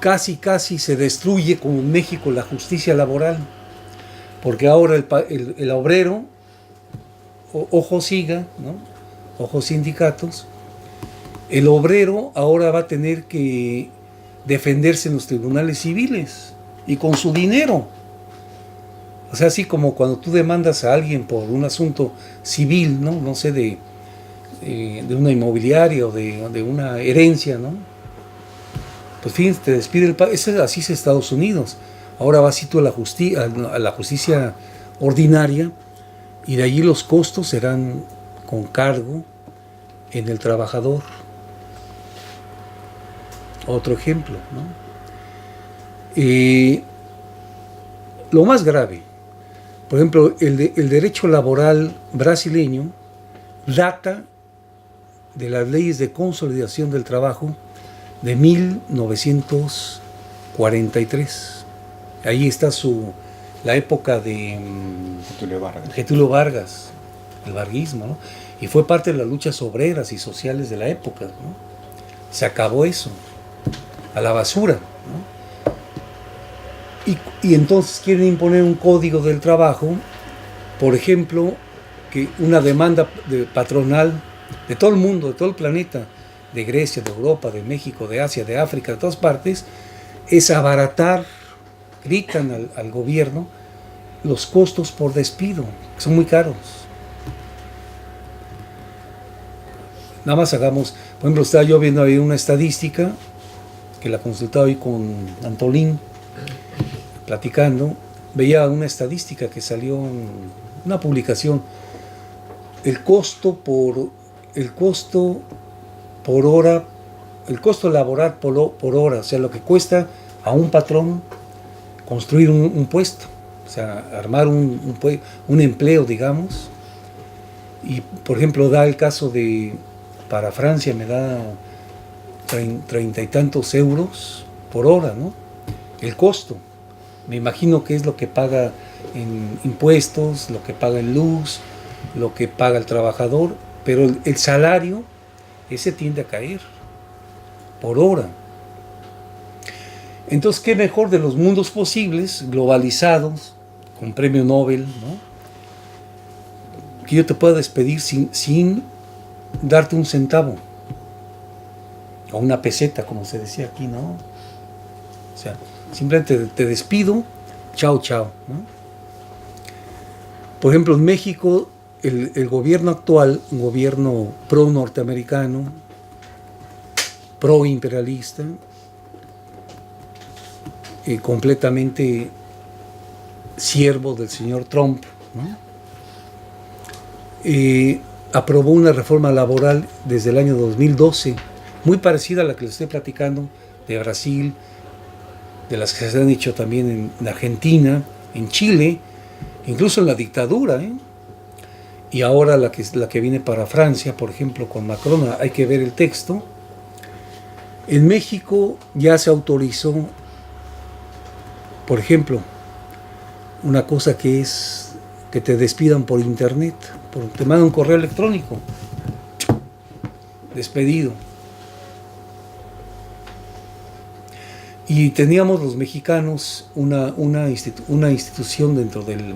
[SPEAKER 2] Casi se destruye, como en México, la justicia laboral, porque ahora el obrero, ojo siga, ¿no?, ojo sindicatos, el obrero ahora va a tener que defenderse en los tribunales civiles y con su dinero. O sea, así como cuando tú demandas a alguien por un asunto civil, ¿no? No sé, de una inmobiliaria o de una herencia, ¿no? Pues fíjense, te despide el país. Así es Estados Unidos. Ahora vas tú a la justicia ordinaria y de allí los costos serán con cargo en el trabajador. Otro ejemplo, ¿no? Lo más grave, por ejemplo, el derecho laboral brasileño data de las leyes de consolidación del trabajo de 1943. Ahí está la época de Getúlio Vargas, el varguismo, ¿no? Y fue parte de las luchas obreras y sociales de la época, ¿no? Se acabó eso, a la basura, ¿no? Y entonces quieren imponer un código del trabajo, por ejemplo, que una demanda patronal de todo el mundo, de todo el planeta, de Grecia, de Europa, de México, de Asia, de África, de todas partes, es abaratar, gritan al gobierno, los costos por despido, que son muy caros. Nada más hagamos, por ejemplo, estaba yo viendo ahí una estadística, que la consultaba hoy con Antolín, platicando, veía una estadística que salió en una publicación, el costo por hora, el costo laboral por hora, o sea, lo que cuesta a un patrón construir un puesto, o sea, armar un empleo, digamos. Y, por ejemplo, da el caso para Francia me da 30 y tantos euros por hora, ¿no? El costo. Me imagino que es lo que paga en impuestos, lo que paga en luz, lo que paga el trabajador, pero el salario, ese tiende a caer por hora. Entonces, ¿qué mejor de los mundos posibles, globalizados, con premio Nobel, ¿no? Que yo te pueda despedir sin darte un centavo, o una peseta, como se decía aquí, ¿no? O sea, simplemente te despido, chao, chao, ¿no? Por ejemplo, en México, el gobierno actual, un gobierno pro-norteamericano, pro-imperialista, completamente siervo del señor Trump, ¿no? Aprobó una reforma laboral desde el año 2012, muy parecida a la que les estoy platicando, de Brasil, de las que se han hecho también en Argentina, en Chile, incluso en la dictadura, ¿eh? Y ahora la que viene para Francia, por ejemplo, con Macron, hay que ver el texto. En México ya se autorizó, por ejemplo, una cosa que es que te despidan por internet, te mandan un correo electrónico, despedido. Y teníamos los mexicanos una institución dentro del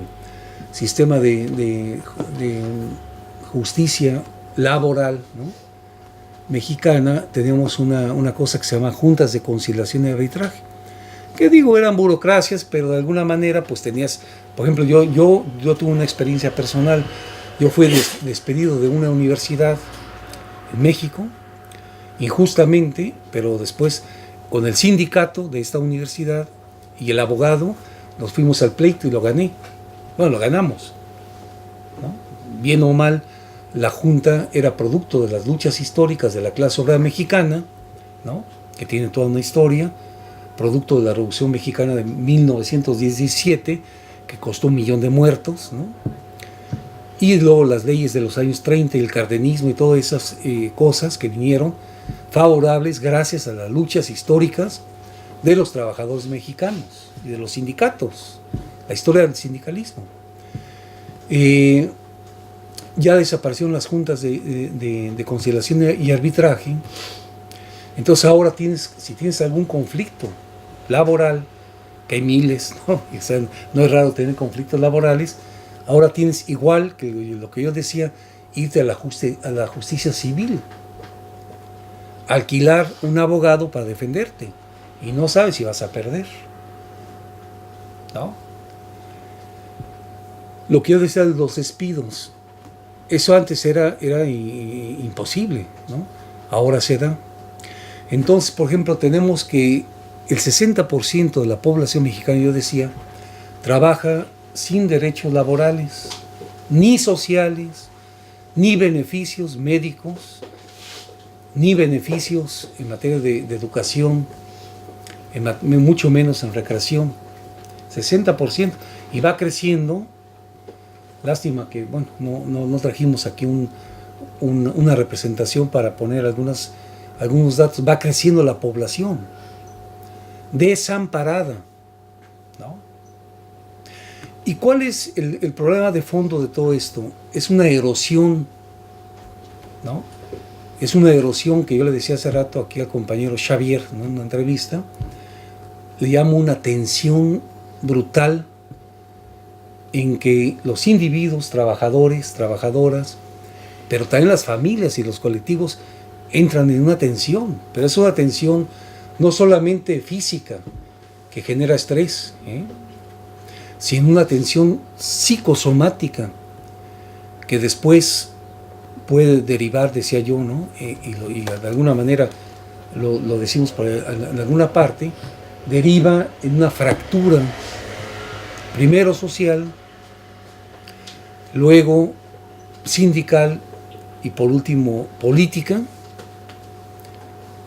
[SPEAKER 2] sistema de justicia laboral, ¿no? Mexicana. Teníamos una cosa que se llama juntas de conciliación y arbitraje, que digo, eran burocracias, pero de alguna manera pues tenías, por ejemplo, yo tuve una experiencia personal. Yo fui despedido de una universidad en México, injustamente, pero después con el sindicato de esta universidad y el abogado nos fuimos al pleito y lo gané. Bueno, lo ganamos, ¿no? Bien o mal, la Junta era producto de las luchas históricas de la clase obrera mexicana, ¿no? Que tiene toda una historia, producto de la Revolución Mexicana de 1917, que costó 1 millón de muertos, ¿no? Y luego las leyes de los años 30 y el cardenismo y todas esas cosas que vinieron favorables gracias a las luchas históricas de los trabajadores mexicanos y de los sindicatos, la historia del sindicalismo. Ya desaparecieron las juntas de conciliación y arbitraje. Entonces ahora si tienes algún conflicto laboral, que hay miles, ¿no? O sea, no es raro tener conflictos laborales, ahora tienes, igual que lo que yo decía, irte a la justicia civil, alquilar un abogado para defenderte, y no sabes si vas a perder. ¿no? Lo que yo decía de los despidos, eso antes era imposible, ¿no? Ahora se da. Entonces, por ejemplo, tenemos que el 60% de la población mexicana, yo decía, trabaja sin derechos laborales, ni sociales, ni beneficios médicos, ni beneficios en materia de educación, mucho menos en recreación. 60%. Y va creciendo. Lástima que, bueno, no trajimos aquí una representación para poner algunos datos. Va creciendo la población desamparada, ¿no? ¿Y cuál es el problema de fondo de todo esto? Es una erosión, ¿no? Es una erosión que yo le decía hace rato aquí al compañero Xavier, ¿no? En una entrevista, le llamo una tensión brutal en que los individuos, trabajadores, trabajadoras, pero también las familias y los colectivos entran en una tensión, pero es una tensión no solamente física, que genera estrés, sino una tensión psicosomática, que después puede derivar, decía yo, ¿no? Y de alguna manera lo decimos en alguna parte, deriva en una fractura, primero social, luego sindical y por último política,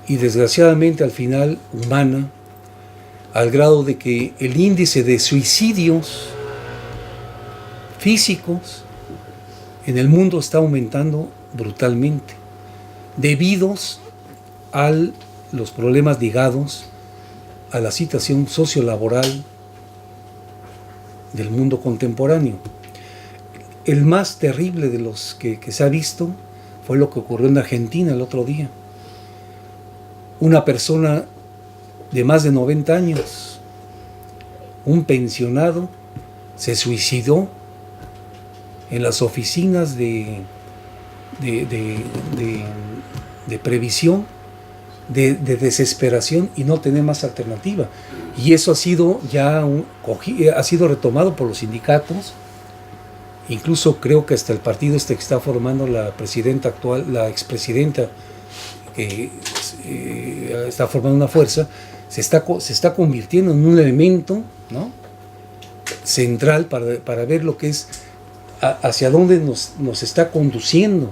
[SPEAKER 2] y desgraciadamente al final humana, al grado de que el índice de suicidios físicos en el mundo está aumentando brutalmente, debidos a los problemas ligados a la situación sociolaboral del mundo contemporáneo. El más terrible de los que se ha visto fue lo que ocurrió en Argentina el otro día. Una persona de más de 90 años, un pensionado, se suicidó en las oficinas de previsión, de desesperación, y no tener más alternativa. Y eso ha sido ha sido retomado por los sindicatos. Incluso creo que hasta el partido que está formando la presidenta actual, la expresidenta, que está formando una fuerza, se está convirtiendo en un elemento, ¿no?, central para ver lo que es, hacia dónde nos está conduciendo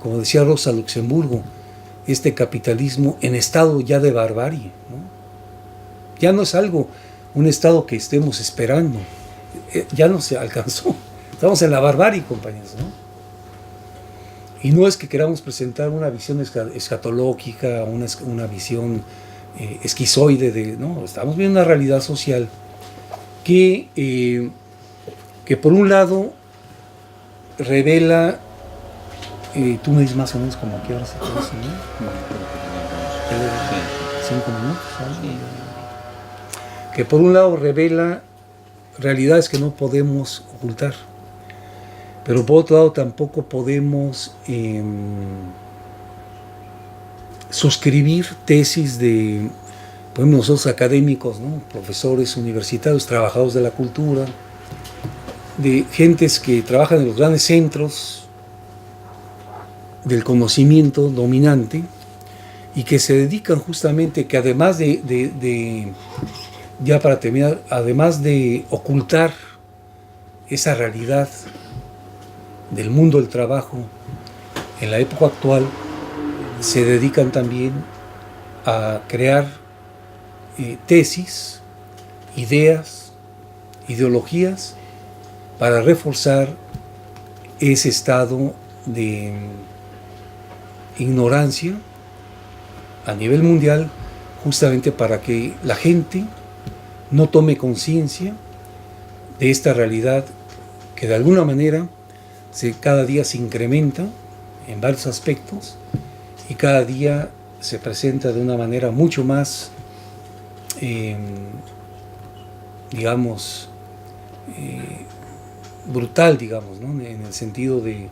[SPEAKER 2] como decía Rosa Luxemburgo, este capitalismo en estado ya de barbarie, ¿no? Ya no es un estado que estemos esperando, ya no se alcanzó, estamos en la barbarie, compañeros, ¿no? Y no es que queramos presentar una visión escatológica, una visión esquizoide, no, estamos viendo una realidad social que por un lado revela, tú me dices más o menos como a qué hora se puede decir, ¿no? 5 minutos, ¿sabes? Que por un lado revela realidades que no podemos ocultar, pero por otro lado tampoco podemos suscribir tesis de, por ejemplo, nosotros académicos, ¿no?, profesores universitarios, trabajadores de la cultura, de gentes que trabajan en los grandes centros del conocimiento dominante y que se dedican justamente, que además ya para terminar, además de ocultar esa realidad del mundo del trabajo en la época actual, se dedican también a crear tesis, ideas, ideologías para reforzar ese estado de ignorancia a nivel mundial, justamente para que la gente no tome conciencia de esta realidad que de alguna manera cada día se incrementa en varios aspectos y cada día se presenta de una manera mucho más, brutal, digamos, ¿no?, en el sentido de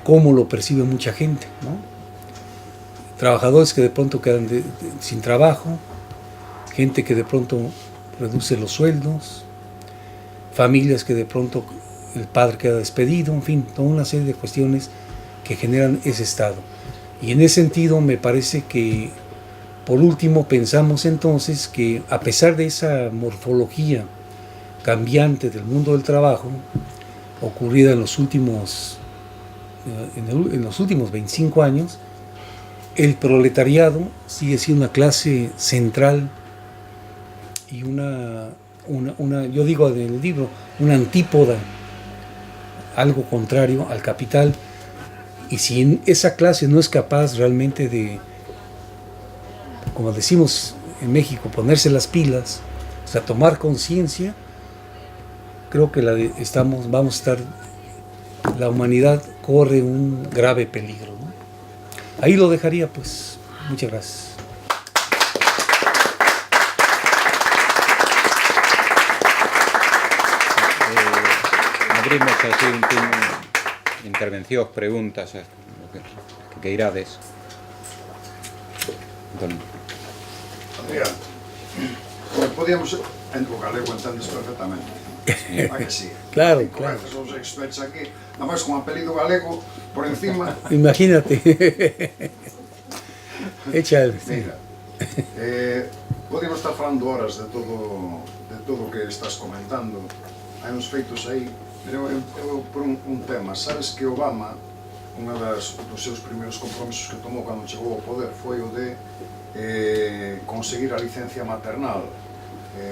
[SPEAKER 2] cómo lo percibe mucha gente, ¿no? Trabajadores que de pronto quedan sin trabajo, gente que de pronto reduce los sueldos, familias que de pronto el padre queda despedido, en fin, toda una serie de cuestiones que generan ese estado. Y en ese sentido me parece que, por último, pensamos entonces que a pesar de esa morfología cambiante del mundo del trabajo, ocurrida en los últimos 25 años, el proletariado sigue siendo una clase central y yo digo en el libro, una antípoda, algo contrario al capital. Y si esa clase no es capaz realmente de, como decimos en México, ponerse las pilas, o sea, tomar conciencia, creo que vamos a estar, la humanidad corre un grave peligro, ¿no? Ahí lo dejaría, pues. Muchas gracias.
[SPEAKER 1] Abrimos así intervencións, preguntas, que queirades. Entón,
[SPEAKER 3] Adrián, podíamos o galego entendes perfectamente. A que sí?
[SPEAKER 2] Claro,
[SPEAKER 3] claro. Somos expertos aquí, nada máis con apelido galego por encima.
[SPEAKER 2] Imagínate. Échale.
[SPEAKER 3] Mira, podíamos estar falando horas de todo o que estás comentando. Hai uns feitos aí, pero eu por un tema, sabes que Obama, unha dos seus primeiros compromisos que tomou cando chegou ao poder foi o de conseguir a licencia maternal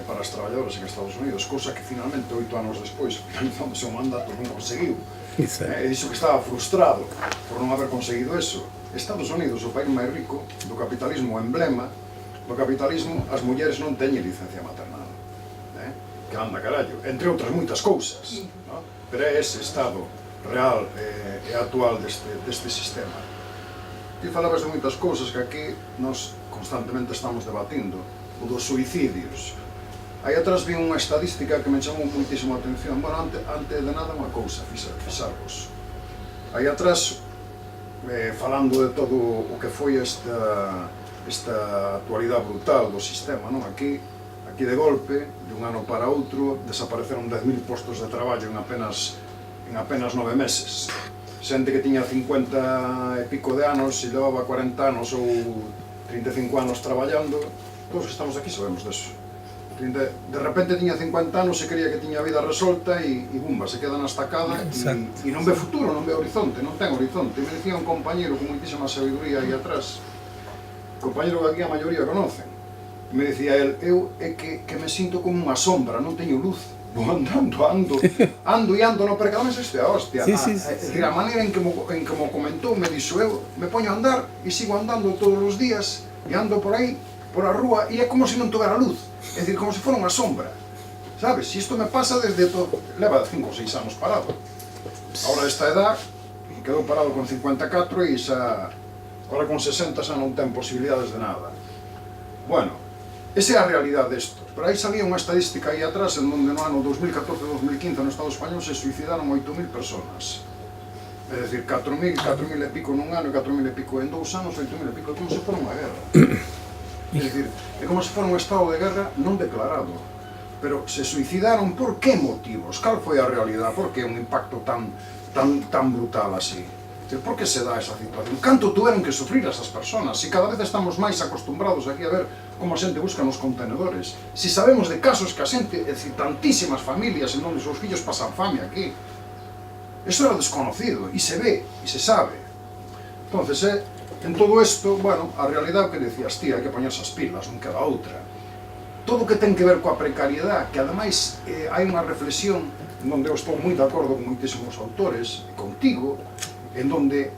[SPEAKER 3] para as traballadoras en Estados Unidos, cousa que finalmente 8 anos despois, finalizando o seu mandato, non conseguiu. Dixo que estaba frustrado por non haber conseguido eso. Estados Unidos, o país máis rico do capitalismo, o emblema do capitalismo, as mulleres non teñen licencia maternal. Que anda, carallo, entre outras moitas cousas, no? Pero é ese estado real e actual deste sistema. Ti falabas de moitas cousas que aquí nós constantemente estamos debatindo, o dos suicidios. Aí atrás vi unha estadística que me chamou moitísimo a atención. Bueno, antes de nada unha cousa, fixarvos. Aí atrás, falando de todo o que foi esta actualidade brutal do sistema, non? Aquí de golpe, de un ano para outro, desapareceron 10.000 postos de traballo en apenas 9 meses. Xente que tiña 50 e pico de anos e levaba 40 anos ou 35 anos traballando, todos que estamos aquí sabemos deso. De repente tiña 50 anos e creía que tiña a vida resolta e bumba, se queda na estacada e non ve futuro, non ve horizonte, non ten horizonte. Me decía un compañeiro con moitísima sabiduría aí atrás, compañeiro que aquí a maioría conocen, me decía el, eu é que me sinto como unha sombra, non teño luz. Vou ando, no percadores, isto é a hostia. A maneira en que mo comentou, me dixo, eu me poño a andar e sigo andando todos os días e ando por aí, por a rúa, e é como se non tuvera luz. É dicir, como se fora unha sombra. Sabes? E isto me pasa desde todo, leva 5 ou 6 anos parado. Ahora esta edad, quedou parado con 54 e xa, agora con 60 xa non ten posibilidades de nada. Bueno, esa é a realidade desto. Pero aí salía unha estadística aí atrás en donde no ano 2014-2015 no Estado español se suicidaron 8.000 personas. É dicir, 4.000 e pico nun ano e 4.000 e pico en 2 anos, 8.000 e pico, é como se fora unha guerra. É dicir, é como se fora un estado de guerra non declarado. Pero se suicidaron por que motivos? Cal foi a realidade? Por que un impacto tan brutal así? Por que se dá esa situación? Canto tuveron que sufrir esas personas? Si cada vez estamos máis acostumbrados aquí a ver como a xente busca nos contenedores. Si sabemos de casos que a xente, é dicir, tantísimas familias en onde os seus fillos pasan fame aquí. Eso era desconocido, e se ve, e se sabe. Entonces, en todo isto, bueno, a realidade que decías ti, hai que poñerse as pilas, non queda outra. Todo o que ten que ver coa precariedade, que ademais hai unha reflexión onde eu estou moi de acordo con moitísimos autores, contigo, en donde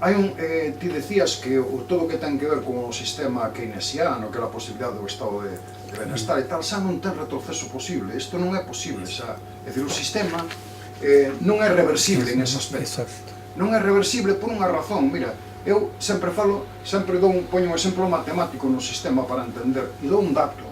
[SPEAKER 3] hai ti decías que todo o que ten que ver con o sistema keynesiano, que é a posibilidade do estado de benestar e tal, xa non ten retroceso posible. Isto non é posible xa. É dicir, o sistema non é reversible en ese aspecto. Non é reversible por unha razón. Mira, eu sempre poño un exemplo matemático no sistema para entender, e dou un dato.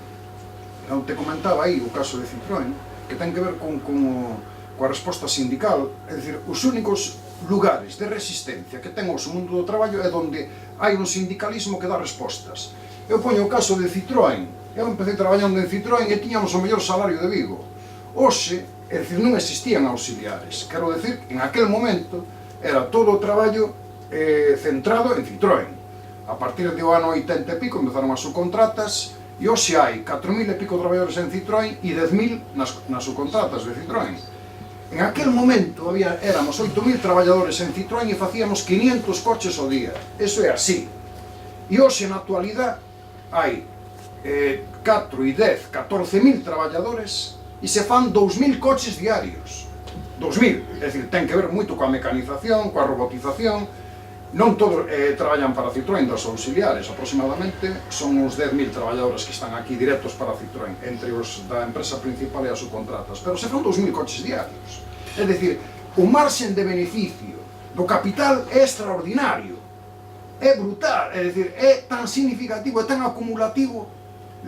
[SPEAKER 3] Eu te comentaba aí o caso de Citroën, que ten que ver coa resposta sindical, é dicir, os únicos lugares de resistencia que ten o mundo do traballo é onde hai un sindicalismo que dá respostas. Eu poño o caso de Citroën. Eu empecé traballando en Citroën e tiñamos o mellor salario de Vigo. Hoxe, é dicir, non existían auxiliares. Quero decir, en aquel momento, era todo o traballo centrado en Citroën. A partir do ano 80 e pico empezaron as subcontratas e hoxe hai 4.000 e pico traballadores en Citroën e 10.000 nas subcontratas de Citroën. En aquel momento éramos 8.000 traballadores en Citroën e facíamos 500 coches ao día. Eso é así. E hoxe, na actualidade, hai 4 e 10, 14.000 traballadores e se fan 2.000 coches diarios. 2.000, é dicir, ten que ver moito coa mecanización, coa robotización. Non todos traballan para Citroën, dos auxiliares, aproximadamente son uns 10.000 traballadores que están aquí directos para Citroën, entre os da empresa principal e as subcontratas, pero se fan 2.000 coches diarios. É dicir, o marxen de beneficio do capital é extraordinario, é brutal, é dicir, é tan significativo, é tan acumulativo,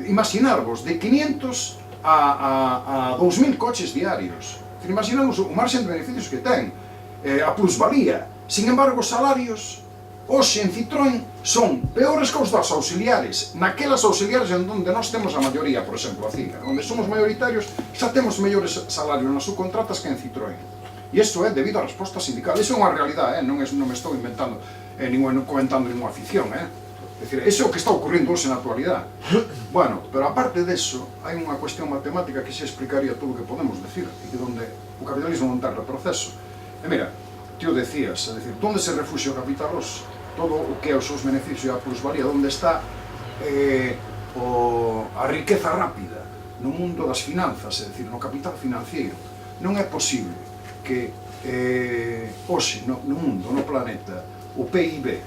[SPEAKER 3] imaginarvos, de 500 a 2.000 coches diarios. Imaginamos o marxen de beneficios que ten, a plusvalía. Sin embargo, os salarios hoxe en Citroën son peores que os das auxiliares, naquelas auxiliares en onde nós temos a maioría, por exemplo, a CIGA, onde somos maioritarios, xa temos mellores salarios nas subcontratas que en Citroën. E isto é debido á resposta sindical. Iso é unha realidade, non me estou inventando, comentando ninguna ficción. É dicir, iso é o que está ocorrendo hoxe na actualidade. Bueno, pero aparte deso, hai unha cuestión matemática que se explicaría todo o que podemos decir, e que onde o capitalismo non ten retroceso. E mira, ti o decías, é dicir, onde se refuxia o capital hoxe? Todo o que é os seus beneficios e a plusvalía, onde está a riqueza rápida no mundo das finanzas, é dicir, no capital financiero. Non é posible que hoxe no mundo, no planeta, o PIB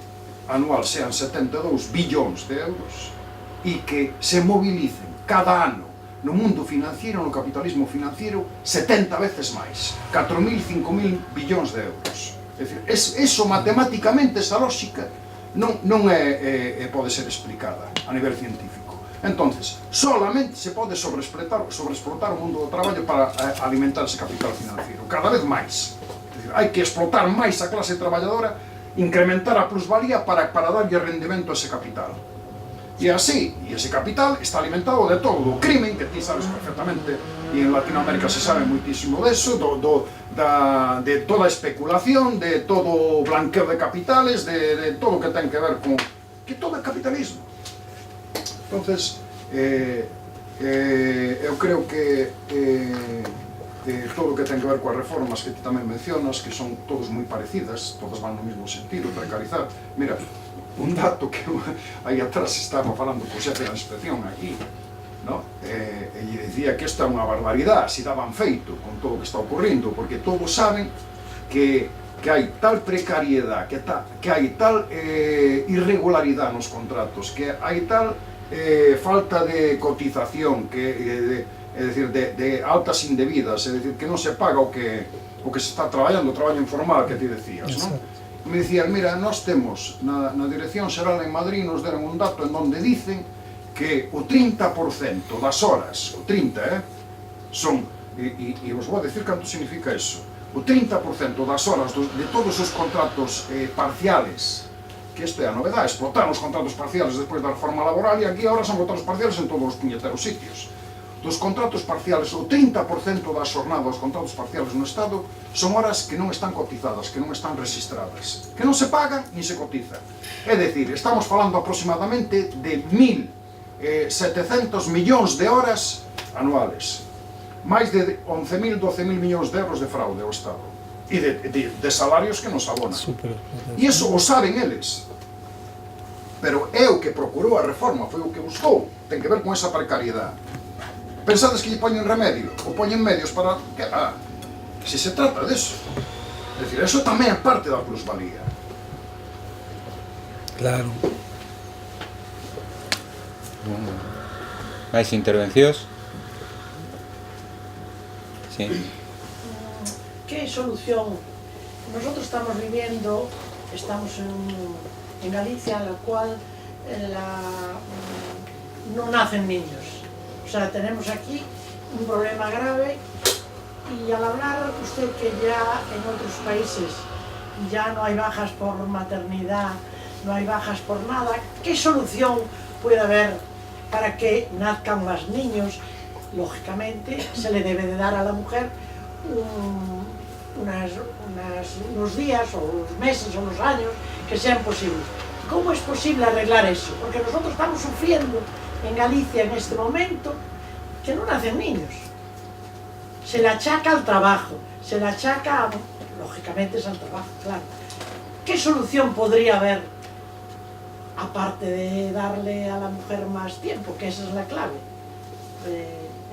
[SPEAKER 3] anual sean 72 billóns de euros e que se mobilicen cada ano no mundo financiero, no capitalismo financiero, 70 veces máis, 4.000, 5.000 billóns de euros. É dicir, eso matemáticamente, esa lógica, non pode ser explicada a nivel científico. Entonces, solamente se pode sobreexplotar o mundo do traballo para alimentar ese capital financiero, cada vez máis. É dicir, hai que explotar máis a clase traballadora, incrementar a plusvalía para darlle rendimento a ese capital. E así, e ese capital está alimentado de todo o crimen, que ti sabes perfectamente, e en Latinoamérica se sabe muitísimo deso, de toda a especulación, de todo o blanqueo de capitales, de todo o que ten que ver con... que todo é capitalismo. Entonces, eu creo que todo o que ten que ver coas reformas que ti tamén mencionas, que son todas moi parecidas, todas van no mesmo sentido, precarizar. Mira, un dato que aí atrás estaba falando co xefe da inspección aquí, no? E lle dicía que esta é unha barbaridade, se daban feito con todo o que está ocorrendo, porque todos saben que hai tal precariedade, que hai tal irregularidade nos contratos, que hai tal falta de cotización, é dicir, de altas indebidas, é dicir, que non se paga o que se está traballando, o traballo informal que ti decías, non? Me dicían, mira, nós temos na Dirección Xeral en Madrid, nos deron un dato en donde dicen que o 30% das horas, o 30, son, e vos vou a decir canto significa eso, o 30% das horas de todos os contratos parciales, que isto é a novedade, explotar os contratos parciales despois da reforma laboral, e aquí agora son contratos parciales en todos os puñeteros sitios. Dos contratos parciales, o 30% das jornadas dos contratos parciales no Estado son horas que non están cotizadas, que non están registradas, que non se pagan ni se cotizan. É dicir, estamos falando aproximadamente de 1.700 millóns de horas anuales, máis de 11.000, 12.000 millóns de euros de fraude ao Estado, e de salarios que nos abonan. E iso o saben eles, pero é o que procurou a reforma, foi o que buscou, ten que ver con esa precariedade. Pensades que lle poñen remedio, ou poñen medios para... Se se trata deso. É dicir, eso tamén é parte da plusvalía.
[SPEAKER 2] Claro.
[SPEAKER 1] máis intervencións? Sí.
[SPEAKER 4] ¿Qué solución? Nosotros estamos viviendo, estamos en Galicia, en la cual no nacen niños. O sea, tenemos aquí un problema grave y al hablar usted que ya en otros países ya no hay bajas por maternidad, no hay bajas por nada, ¿qué solución puede haber para que nazcan más niños. Lógicamente se le debe de dar a la mujer unos días o unos meses o unos años que sean posibles. ¿Cómo es posible arreglar eso? Porque nosotros estamos sufriendo en Galicia en este momento que no nacen niños. Se le achaca al trabajo, se le achaca, lógicamente es al trabajo, claro. ¿Qué solución podría haber, aparte de darle a la mujer más tiempo, que esa es la clave?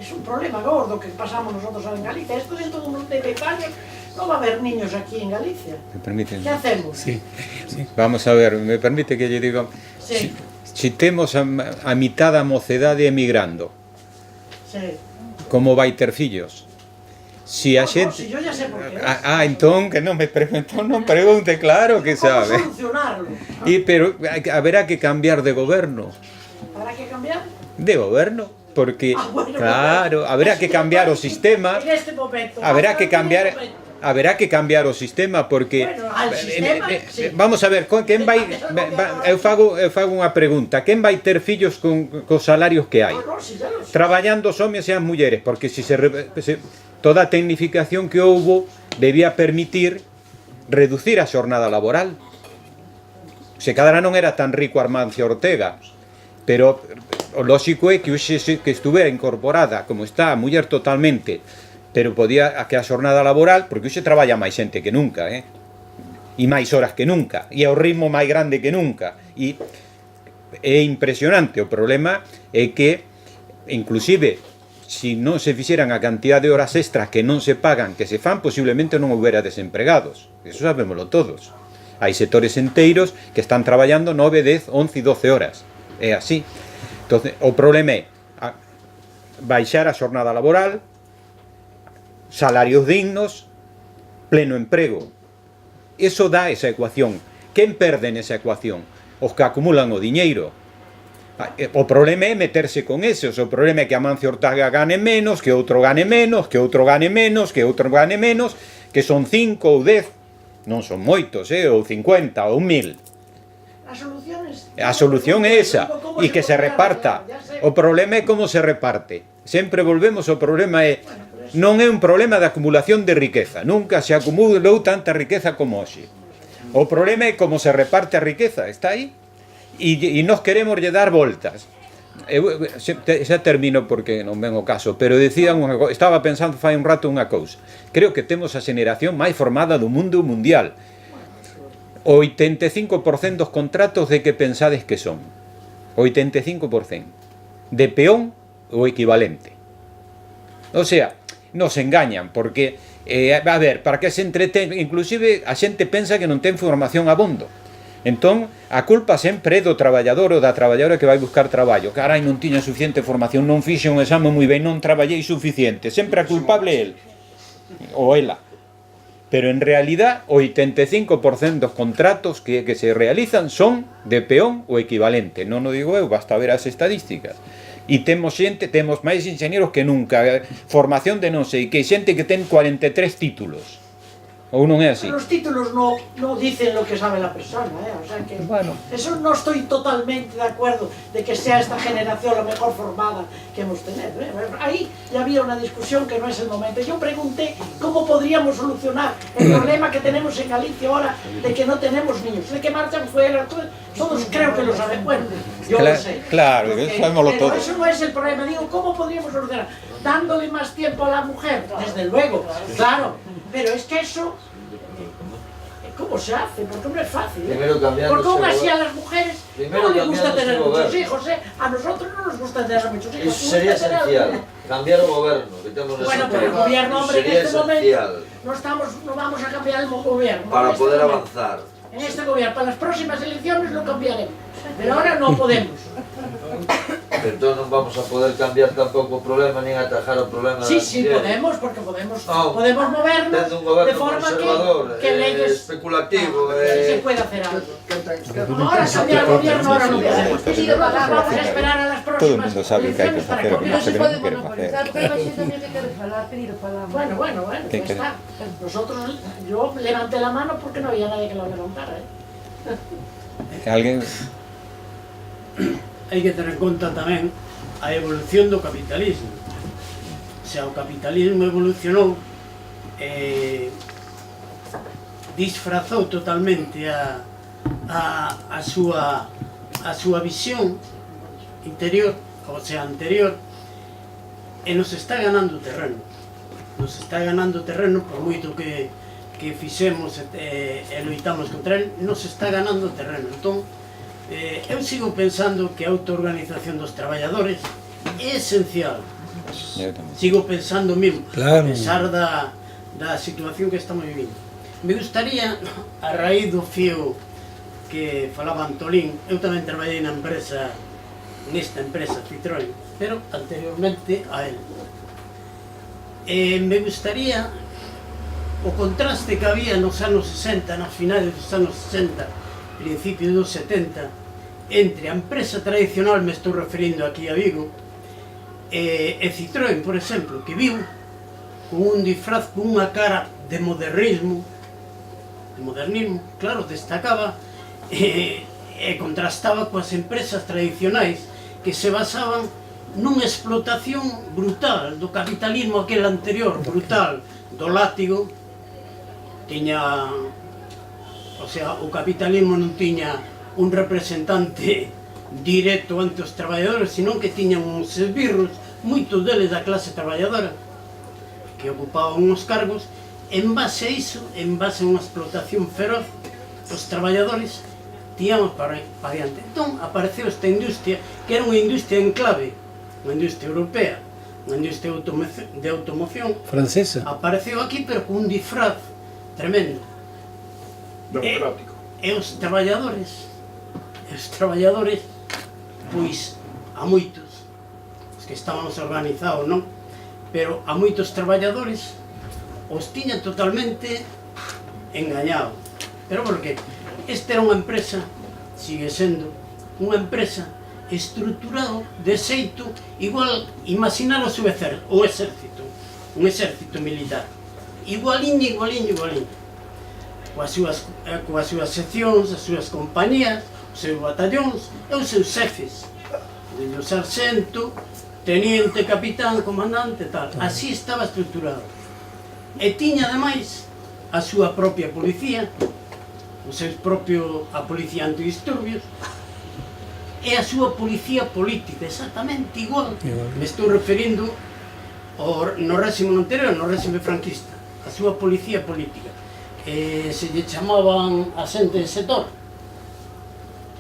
[SPEAKER 4] Es un problema gordo que pasamos nosotros en Galicia. Esto dentro de unos 10 años no va a haber niños aquí en Galicia.
[SPEAKER 1] ¿Me permiten?
[SPEAKER 4] ¿Qué hacemos?
[SPEAKER 2] Sí, sí.
[SPEAKER 1] Vamos a ver, me permite que lle diga,
[SPEAKER 4] Sí,
[SPEAKER 1] si temos a mitad da mocedade emigrando,
[SPEAKER 4] sí.
[SPEAKER 1] como vai ter fillos? Si a
[SPEAKER 4] No,
[SPEAKER 1] xente...
[SPEAKER 4] si yo ya sé por qué.
[SPEAKER 1] entón, que non me pregunte, non pregunte, claro que
[SPEAKER 4] ¿Cómo
[SPEAKER 1] sabe.
[SPEAKER 4] solucionarlo?
[SPEAKER 1] Pero haberá que cambiar de goberno.
[SPEAKER 4] ¿Habrá que cambiar?
[SPEAKER 1] De goberno, porque,
[SPEAKER 4] Bueno,
[SPEAKER 1] claro, haberá que cambiar o sistema,
[SPEAKER 4] En este momento.
[SPEAKER 1] haberá que
[SPEAKER 4] En este
[SPEAKER 1] cambiar...
[SPEAKER 4] momento.
[SPEAKER 1] Haberá que cambiar o sistema porque
[SPEAKER 4] Bueno, al sistema, sí.
[SPEAKER 1] vamos a ver, quen vai eu fago unha pregunta, quen vai ter fillos cos salarios que hai?
[SPEAKER 4] No, si ya lo sé.
[SPEAKER 1] Traballando os homes e as mulleres, porque toda a tecnificación que houbo debía permitir reducir a xornada laboral. Se cadra non era tan rico Armancio Ortega, pero o lóxico é que que estuvera incorporada como está a muller totalmente, pero podía que a xornada laboral, porque hoxe traballa máis xente que nunca, e máis horas que nunca, e ao ritmo máis grande que nunca, e é impresionante. O problema é que, inclusive, se non se fixeran a cantidad de horas extras que non se pagan, que se fan, posiblemente non houbera desempregados, eso sabémoslo todos. Hai sectores enteiros que están traballando 9, 10, 11 e 12 horas, é así. Entonces, o problema é baixar a xornada laboral, salarios dignos, pleno emprego. Eso dá esa ecuación. Quen perde nesa ecuación? Os que acumulan o diñeiro. O problema é meterse con esos. O problema é que Amancio Ortega gane menos, que outro gane menos, que outro gane menos, que outro gane menos, que son 5 ou 10, non son moitos, ou 50 ou 1000. A solución é esa, e que se reparta. O problema é como se reparte. Sempre volvemos ao problema é... Non é un problema de acumulación de riqueza, nunca se acumulou tanta riqueza como hoxe. O problema é como se reparte a riqueza, está aí, e nós queremos lle dar voltas. Xa termino porque non ven o caso, pero decían estaba pensando fai un rato unha cousa. Creo que temos a xeneración máis formada do mundo mundial. O 85% dos contratos de que pensades que son? O 85%. De peón o equivalente. O sea, nos engañan, porque, a ver, para que se entretén, inclusive a xente pensa que non ten formación abondo. Entón, a culpa sempre é do traballador ou da traballadora que vai buscar traballo. Carai, non tiña suficiente formación, non fixe un exame moi ben, non traballei suficiente. Sempre a culpable é el, ou ela. Pero en realidad, o 85% dos contratos que se realizan son de peón ou equivalente. Non o digo eu, basta ver as estadísticas. E temos xente, temos máis ingenieros que nunca, formación de non sei que, xente que ten 43 títulos. Ou non é así?
[SPEAKER 4] Los títulos no dicen lo que sabe la persona, o sea que...
[SPEAKER 1] Bueno.
[SPEAKER 4] Eso no estoy totalmente de acuerdo de que sea esta generación la mejor formada que hemos tenido. Ahí ya había una discusión que no es el momento. Yo pregunté cómo podríamos solucionar el problema que tenemos en Galicia ahora de que no tenemos niños, de que marchan fuera, todos creo que lo saben. Bueno, yo lo sé.
[SPEAKER 1] Claro, eso sabémoslo
[SPEAKER 4] pero
[SPEAKER 1] todos.
[SPEAKER 4] eso no es el problema. Digo, ¿cómo podríamos solucionar? Dándole más tiempo a la mujer, desde luego, claro. Pero es que eso, ¿cómo se hace? Porque no es fácil. Porque aún así a las mujeres no les gusta tener muchos hijos. A nosotros no nos gusta tener muchos hijos.
[SPEAKER 5] Eso sería esencial, cambiar el gobierno.
[SPEAKER 4] Bueno, pero el gobierno, hombre, en este momento no vamos a cambiar el gobierno.
[SPEAKER 5] Para poder avanzar.
[SPEAKER 4] En este gobierno, para las próximas elecciones lo cambiaremos. Pero ahora no podemos.
[SPEAKER 5] Entonces no vamos a poder cambiar tampoco el problema ni atajar el problema.
[SPEAKER 4] Sí, podemos, porque podemos movernos de forma que leyes
[SPEAKER 5] especulativo.
[SPEAKER 4] Se puede hacer algo. Ahora cambiar el gobierno, ahora no podemos. Vamos a esperar a las próximas
[SPEAKER 1] Todo el mundo sabe que hay que
[SPEAKER 4] elecciones
[SPEAKER 1] hacer lo que
[SPEAKER 4] para
[SPEAKER 1] no se
[SPEAKER 4] que...
[SPEAKER 1] cree que quiere hacer.
[SPEAKER 6] Pero a xente tamén que quere falar, pedir a palabra.
[SPEAKER 4] Bueno, ya está. Nosotros, yo levanté la mano porque no había nadie que la levantara.
[SPEAKER 1] Alguén...
[SPEAKER 7] hai que ter en conta tamén a evolución do capitalismo. O sea, o capitalismo evolucionou, disfrazou totalmente a súa visión interior, o sea, anterior, e nos está ganando terreno. Nos está ganando terreno, por moito que fixemos e loitamos contra ele, nos está ganando terreno. Entón, eu sigo pensando que a autoorganización dos traballadores é esencial. Sigo pensando mesmo,
[SPEAKER 2] Claro.
[SPEAKER 7] a pesar da situación que estamos vivindo. Me gustaría, a raíz do fío que falaba Antolín, eu tamén traballei nesta empresa Citroën, pero anteriormente a él. Me gustaría o contraste que había nos anos 60, nos finales dos anos 60, principios dos 70, entre a empresa tradicional, me estou referindo aquí a Vigo, e Citroën, por exemplo, que viu con un disfraz, con unha cara de modernismo, claro, destacaba e contrastaba coas empresas tradicionais que se basaban nunha explotación brutal do capitalismo aquel anterior, brutal, do látigo. Tiña, o sea, o capitalismo non tiña un representante directo ante os traballadores, senón que tiñan uns esbirros, moitos deles da clase traballadora, que ocupaban uns cargos. En base a iso, en base a unha explotación feroz, os traballadores tíamos para adiante. Entón, apareceu esta industria, que era unha industria en clave, unha industria europea, unha industria de automoción,
[SPEAKER 2] Francesa.
[SPEAKER 7] apareceu aquí, pero con un disfraz tremendo.
[SPEAKER 3] Democrático.
[SPEAKER 7] E os traballadores, pois, a moitos, os que estábamos organizados, non? Pero a moitos traballadores os tiñan totalmente engañados. Pero por que? Esta era unha empresa, sigue sendo, unha empresa estruturado de xeito igual, imaginar o seu exército, un exército militar, igualiño, coas súas seccións, as súas compañías, os seus batallóns e os seus xefes, desde o sarxento, teniente, capitán, comandante, tal. Así estaba estruturado. E tiña, ademais, a súa propia policía, a policía antidisturbios, e a súa policía política, exactamente igual. Me estou referindo no réxime anterior, no réxime franquista, a súa policía política. Se lle chamaban axente de sector.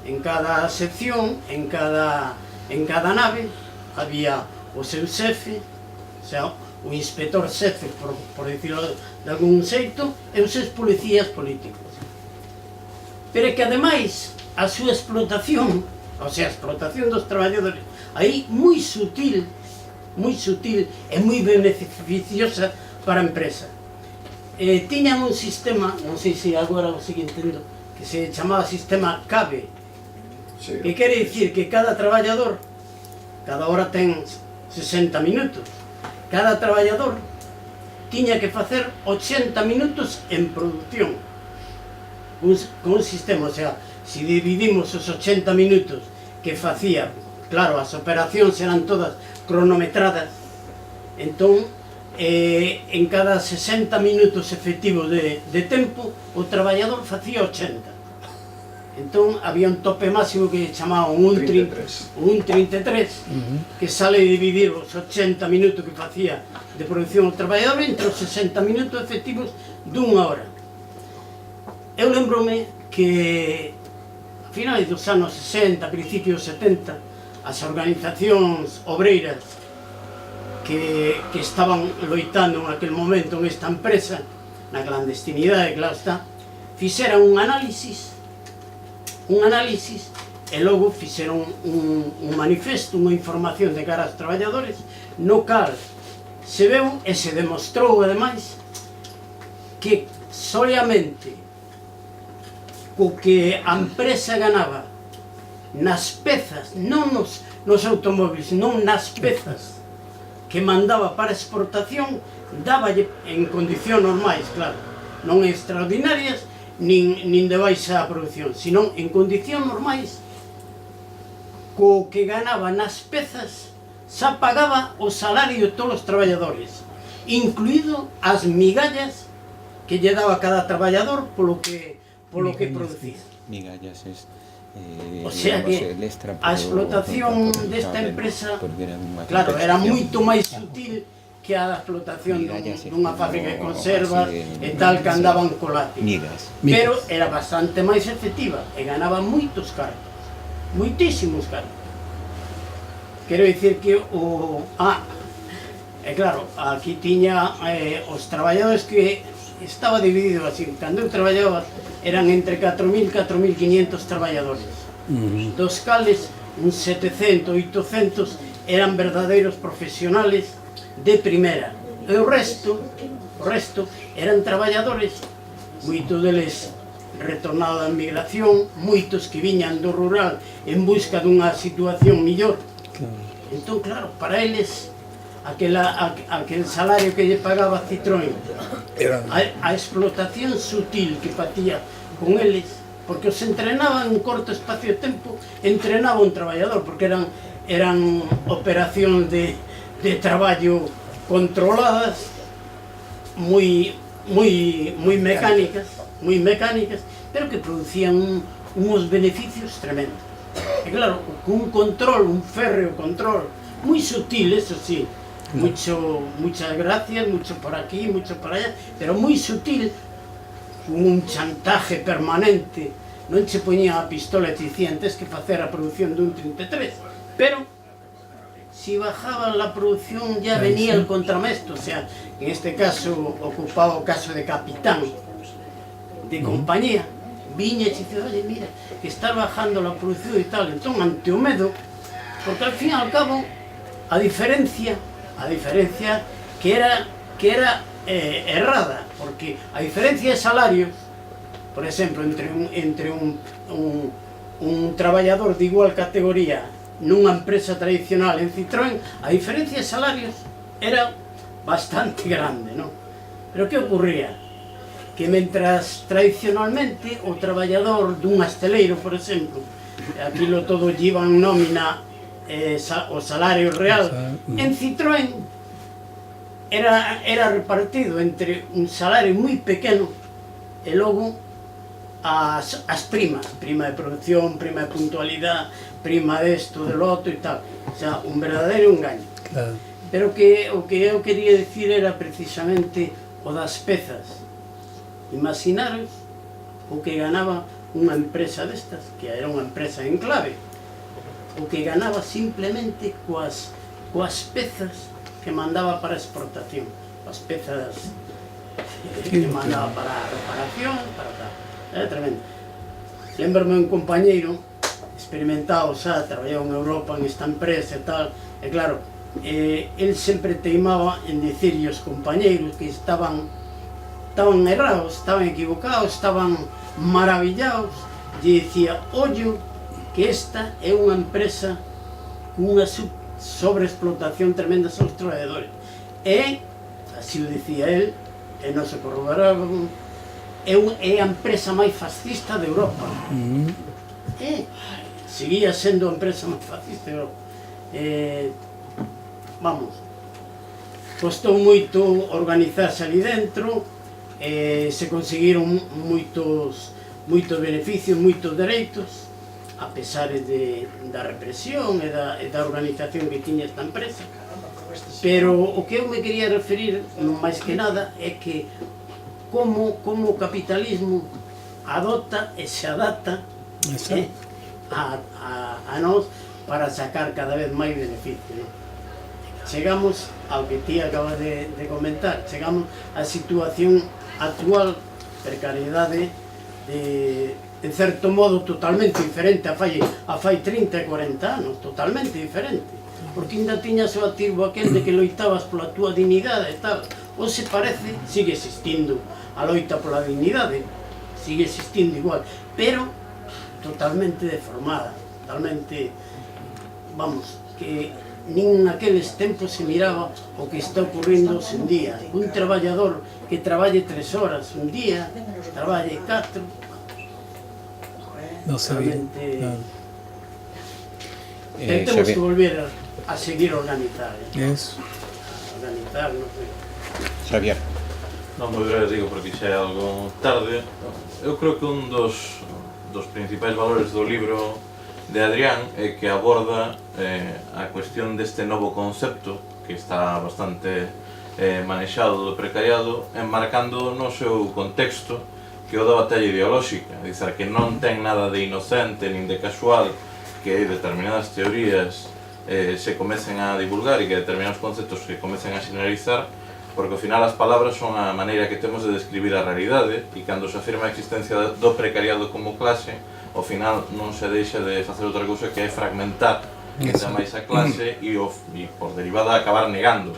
[SPEAKER 7] En cada sección, en cada nave, había o seu xefe, o sea, o inspector xefe, por dicirlo de algún xeito, e os seus policías políticos. Pero que, ademais, a súa explotación, o sea, a explotación dos traballadores, aí moi sutil e moi beneficiosa para a empresa. Tiñan un sistema, non sei se agora o sigue entendo, que se chamaba sistema CABE, que quere dicir que cada traballador, cada hora ten 60 minutos, cada traballador tiña que facer 80 minutos en producción, con un sistema, o sea, se dividimos os 80 minutos que facía, claro, as operacións eran todas cronometradas, entón, en cada 60 minutos efectivos de tempo, o traballador facía 80. Entón, había un tope máximo que chamaban un 33, que sale de dividir os 80 minutos que facía de producción o traballador entre os 60 minutos efectivos dunha hora. Eu lembrome que a finais dos anos 60, principios 70, as organizacións obreiras que estaban loitando en aquel momento en esta empresa, na clandestinidade, claro está, fixeran un análisis e logo fixeron un manifesto, unha información de cara aos traballadores, no cal se veu e se demostrou, ademais, que solamente co que a empresa ganaba nas pezas, non nos automóviles, non nas pezas que mandaba para exportación, dáballe en condicións normais, claro, non extraordinarias, nin de baixa produción, senón en condicións normais, co que ganaba nas pezas xa pagaba o salario de todos os traballadores, incluído as migallas que lle daba cada traballador polo que producía.
[SPEAKER 1] Migallas es...
[SPEAKER 7] O sea que a explotación desta empresa, claro, era moito máis sutil que a explotación dunha fábrica de conservas e tal que andaban co látigo. Pero era bastante máis efectiva e ganaba moitos cartos, moitísimos cartos. Quero dicir que claro, aquí tiña os traballadores que estaba dividido así. Cando eu traballaba eran entre 4.000 e 4.500 traballadores, dos cales uns 700, 800 eran verdadeiros profesionales de primeira, e o resto eran traballadores, moitos deles retornados da migración, moitos que viñan do rural en busca dunha situación millor. Entón, claro, para eles aquel salario que lle pagaba Citroën, a explotación sutil que facía con eles, porque os entrenaban en un corto espacio de tempo, entrenaba un traballador, porque eran operacións de traballo controladas, moi mecánicas, pero que producían uns beneficios tremendos. E claro, con un control, un férreo control, moi sutil, eso sí, muchas gracias, mucho por aquí, mucho por allá, pero moi sutil, con un chantaje permanente. Non se poñía a pistola e te dicían tens que facer a producción dun 33, pero si bajaban la producción ya venía el contramesto, o sea, en este caso ocupaba o caso de capitán de compañía, viña e dicía, oye, mira, que está bajando la producción e tal. Entón, ante o medo, porque al fin e al cabo a diferencia que era errada, porque a diferencia de salarios, por exemplo, entre un traballador de igual categoría nunha empresa tradicional en Citroën, a diferencia de salarios era bastante grande, non? Pero que ocurría? Que mentras tradicionalmente o traballador dun asteleiro, por exemplo, aquilo todo llevan nómina o salario real, en Citroën era repartido entre un salario moi pequeno e logo as primas, prima de producción, prima de puntualidade, prima desto, del outro e tal, o sea, un verdadeiro engaño. Pero o que eu quería dicir era precisamente o das pezas. Imaginaros o que ganaba unha empresa destas, que era unha empresa en clave, o que ganaba simplemente coas pezas que mandaba para exportación, as pezas que mandaba para reparación, para tal. Era tremendo. Lembro-me un compañeiro experimentado, xa, traballaba en Europa en esta empresa e tal, e claro, el sempre teimaba en dicirlle aos compañeiros que estaban errados, estaban equivocados, estaban maravillados, e dicía, ollo, que esta é unha empresa cunha sobreexplotación tremenda aos traballadores. E, así o dicía el, e non se corroboraba, é a empresa máis fascista de Europa. Seguía sendo a empresa máis fascista de Europa. Vamos, costou moito organizarse ali dentro, se conseguiron moitos beneficios, moitos dereitos, a pesar da represión e da organización que tiña esta empresa. Pero o que eu me quería referir, máis que nada, é que como o capitalismo adopta e se adapta a nós para sacar cada vez máis beneficio. Chegamos ao que ti acabas de comentar, chegamos á situación actual, precariedade, en certo modo totalmente diferente a fai 30 e 40 anos, totalmente diferente, porque ainda tiñas o atirbo aquel de que loitabas pola túa dignidade e tal. Ou se parece, sigue existindo a loita pola dignidade, sigue existindo igual, pero totalmente deformada, totalmente, vamos, que nin naqueles tempos se miraba o que está ocurrindo hoxe en día. Un traballador que traballe 3 horas un día, traballe 4,
[SPEAKER 2] no sabía.
[SPEAKER 7] Tentemos
[SPEAKER 1] Xavier.
[SPEAKER 7] que volver a seguir a organizar,
[SPEAKER 2] Eso.
[SPEAKER 7] a organizar, non sei.
[SPEAKER 1] Xavier.
[SPEAKER 8] Non moi breve, digo, porque xa é algo tarde. Eu creo que un dos principais valores do libro de Adrián é que aborda a cuestión deste novo concepto que está bastante manexado do precariado, enmarcando no seu contexto que o da batalla ideolóxica, é dicir, que non ten nada de inocente nin de casual que determinadas teorías se comecen a divulgar e que determinados conceptos se comecen a xeneralizar, porque ao final as palabras son a maneira que temos de describir a realidade, e cando se afirma a existencia do precariado como clase, ao final non se deixa de facer outra cousa que é fragmentar ainda máis a clase e por derivada acabar negando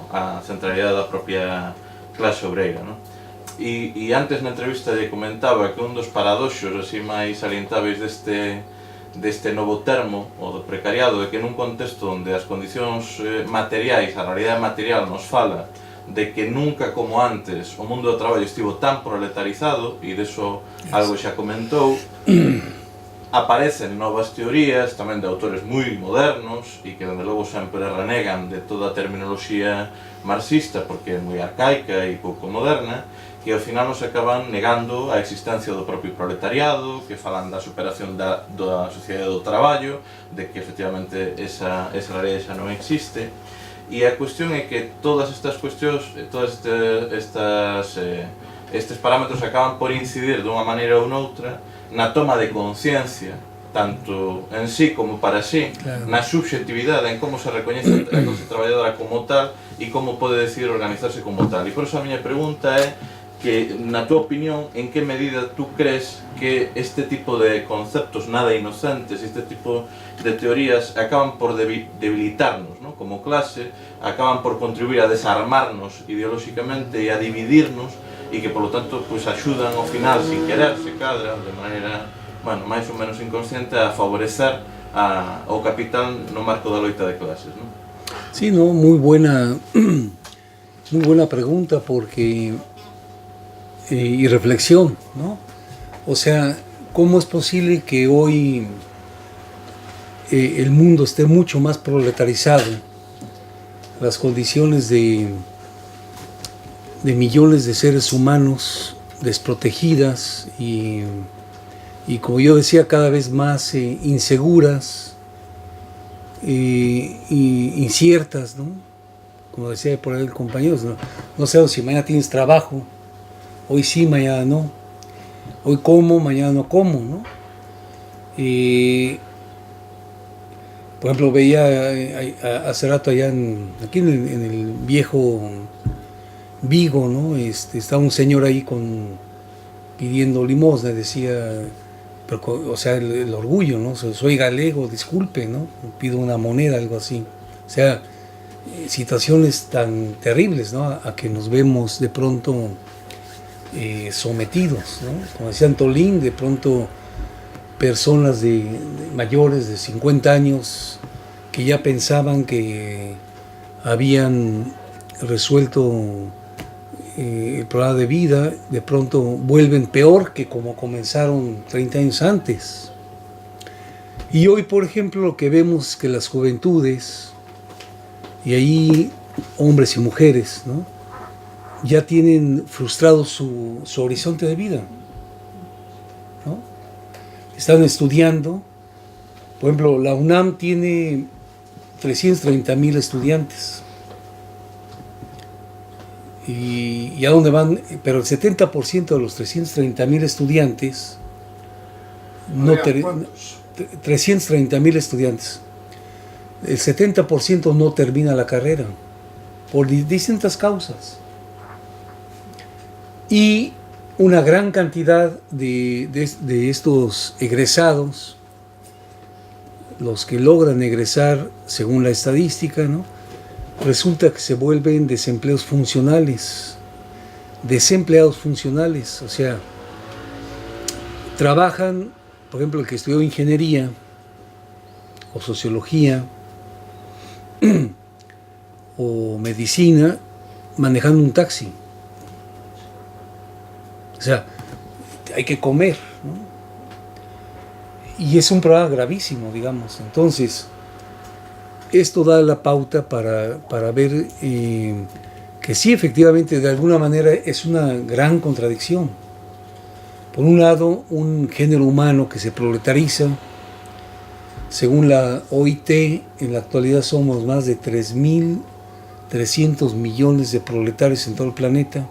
[SPEAKER 8] a centralidade da propia clase obreira, non? E antes na entrevista lle comentaba que un dos paradoxos así máis salientáveis deste novo termo, o do precariado, é que nun contexto onde as condicións materiais, a realidade material nos fala de que nunca como antes o mundo do traballo estivo tan proletarizado, e deso algo xa comentou, aparecen novas teorías, tamén de autores moi modernos, e que dende logo sempre renegan de toda a terminoloxía marxista porque é moi arcaica e pouco moderna, que ao final nos acaban negando a existencia do propio proletariado, que falan da superación da sociedade do traballo, de que efectivamente esa realidade xa non existe. E a cuestión é que todas estas cuestións, todos estes parámetros acaban por incidir dunha maneira ou noutra na toma de conciencia, tanto en sí como para sí, claro, na subxectividade, en como se recoñece a clase traballadora como tal e como pode decidir organizarse como tal. E por iso a miña pregunta é que, na túa opinión, en que medida tú crees que este tipo de conceptos nada inocentes, este tipo de teorías acaban por debilitarnos, ¿no?, como clase, acaban por contribuir a desarmarnos ideolóxicamente e a dividirnos, e que, polo tanto, pues, axudan ao final, sin querer, se cadra, de maneira, bueno, máis ou menos inconsciente, a favorecer ao capital no marco da loita de clases, ¿no?
[SPEAKER 2] Sí, no, muy buena pregunta, porque y reflexión, ¿no? O sea, ¿cómo es posible que hoy el mundo esté mucho más proletarizado? Las condiciones de millones de seres humanos desprotegidas y como yo decía, cada vez más inseguras e inciertas, ¿no? Como decía por ahí el compañero, no sé si mañana tienes trabajo, hoy sí, mañana no. Hoy como, mañana no como, ¿no? Por ejemplo, veía hace rato allá aquí en el viejo Vigo, ¿no? Estaba un señor ahí pidiendo limosna, decía, pero, o sea, el orgullo, ¿no? Soy galego, disculpe, ¿no? Pido una moneda, algo así. O sea, situaciones tan terribles, ¿no? A que nos vemos de pronto sometidos, ¿no? Como decía Antolín, de pronto personas de mayores de 50 años que ya pensaban que habían resuelto el problema de vida, de pronto vuelven peor que como comenzaron 30 años antes. Y hoy, por ejemplo, lo que vemos es que las juventudes, y ahí hombres y mujeres, ¿no?, ya tienen frustrado su horizonte de vida, ¿no? Están estudiando, por ejemplo, la UNAM tiene 330,000 estudiantes. ¿Y a dónde van? Pero el 70% de los 330,000 estudiantes, 330,000 estudiantes, el 70% no termina la carrera por distintas causas. Y una gran cantidad de estos egresados, los que logran egresar según la estadística, ¿no?, resulta que se vuelven desempleados funcionales, o sea, trabajan, por ejemplo, el que estudió ingeniería o sociología o medicina, manejando un taxi. O sea, hay que comer, ¿no? y es un problema gravísimo, digamos. Entonces, esto da la pauta para ver que sí, efectivamente, de alguna manera es una gran contradicción. Por un lado, un género humano que se proletariza. Según la OIT, en la actualidad somos más de 3.300 millones de proletarios en todo el planeta.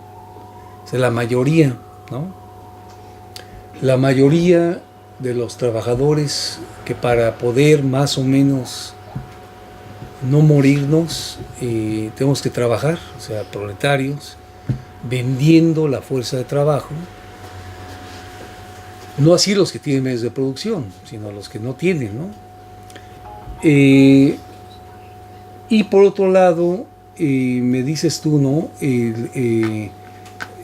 [SPEAKER 2] O sea, la mayoría, ¿no? La mayoría de los trabajadores que para poder más o menos no morirnos, tenemos que trabajar, o sea, proletarios, vendiendo la fuerza de trabajo. No así los que tienen medios de producción, sino los que no tienen, ¿no? Y por otro lado, me dices tú, ¿no?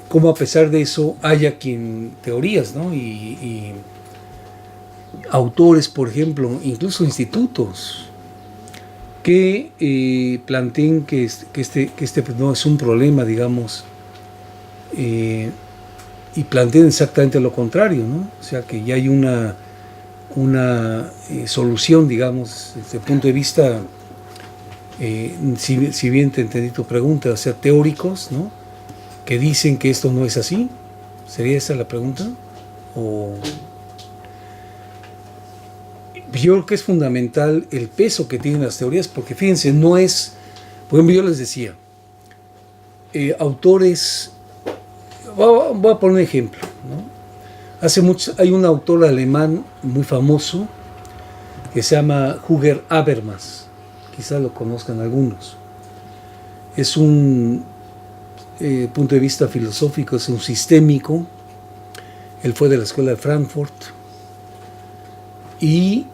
[SPEAKER 2] Cómo a pesar de eso haya quien teorías, ¿no? Y autores, por ejemplo, incluso institutos, que planteen que este no es un problema, digamos, y planteen exactamente lo contrario, ¿no? O sea, que ya hay una solución, digamos, desde el punto de vista, si bien te entendí tu pregunta, o sea, teóricos, ¿no? Que dicen que esto no es así. ¿Sería esa la pregunta? O... Yo creo que es fundamental el peso que tienen las teorías, porque fíjense, no es, por ejemplo, yo les decía, autores, voy a poner un ejemplo, ¿no? Hay un autor alemán muy famoso que se llama Hugo Habermas, quizás lo conozcan algunos. Es un punto de vista filosófico, es un sistémico. Él fue de la escuela de Frankfurt y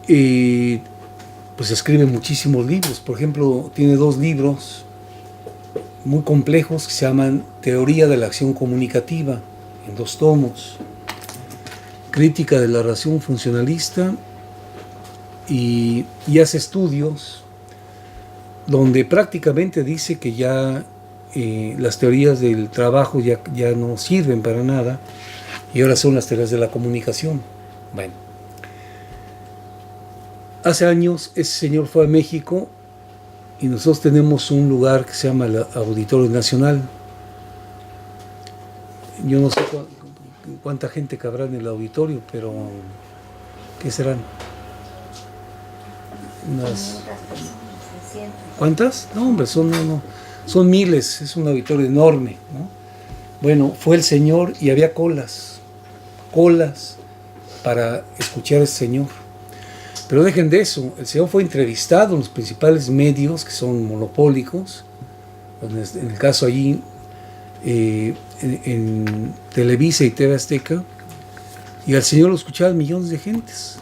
[SPEAKER 2] pues escribe muchísimos libros. Por ejemplo, tiene 2 libros muy complejos que se llaman Teoría de la acción comunicativa, en 2 tomos, Crítica de la ración funcionalista, y hace estudios donde prácticamente dice que ya las teorías del trabajo ya no sirven para nada y ahora son las teorías de la comunicación. Bueno, hace años ese señor fue a México y nosotros tenemos un lugar que se llama el Auditorio Nacional. Yo no sé cuánta gente cabrá en el auditorio, pero ¿qué serán? ¿Cuántas? No, hombre, son miles, es un auditorio enorme, ¿no? Bueno, fue el señor y había colas para escuchar a ese señor. Pero dejen de eso, el señor fue entrevistado en los principales medios que son monopólicos, en el caso allí en Televisa y TV Azteca, y al señor lo escuchaban millones de gentes.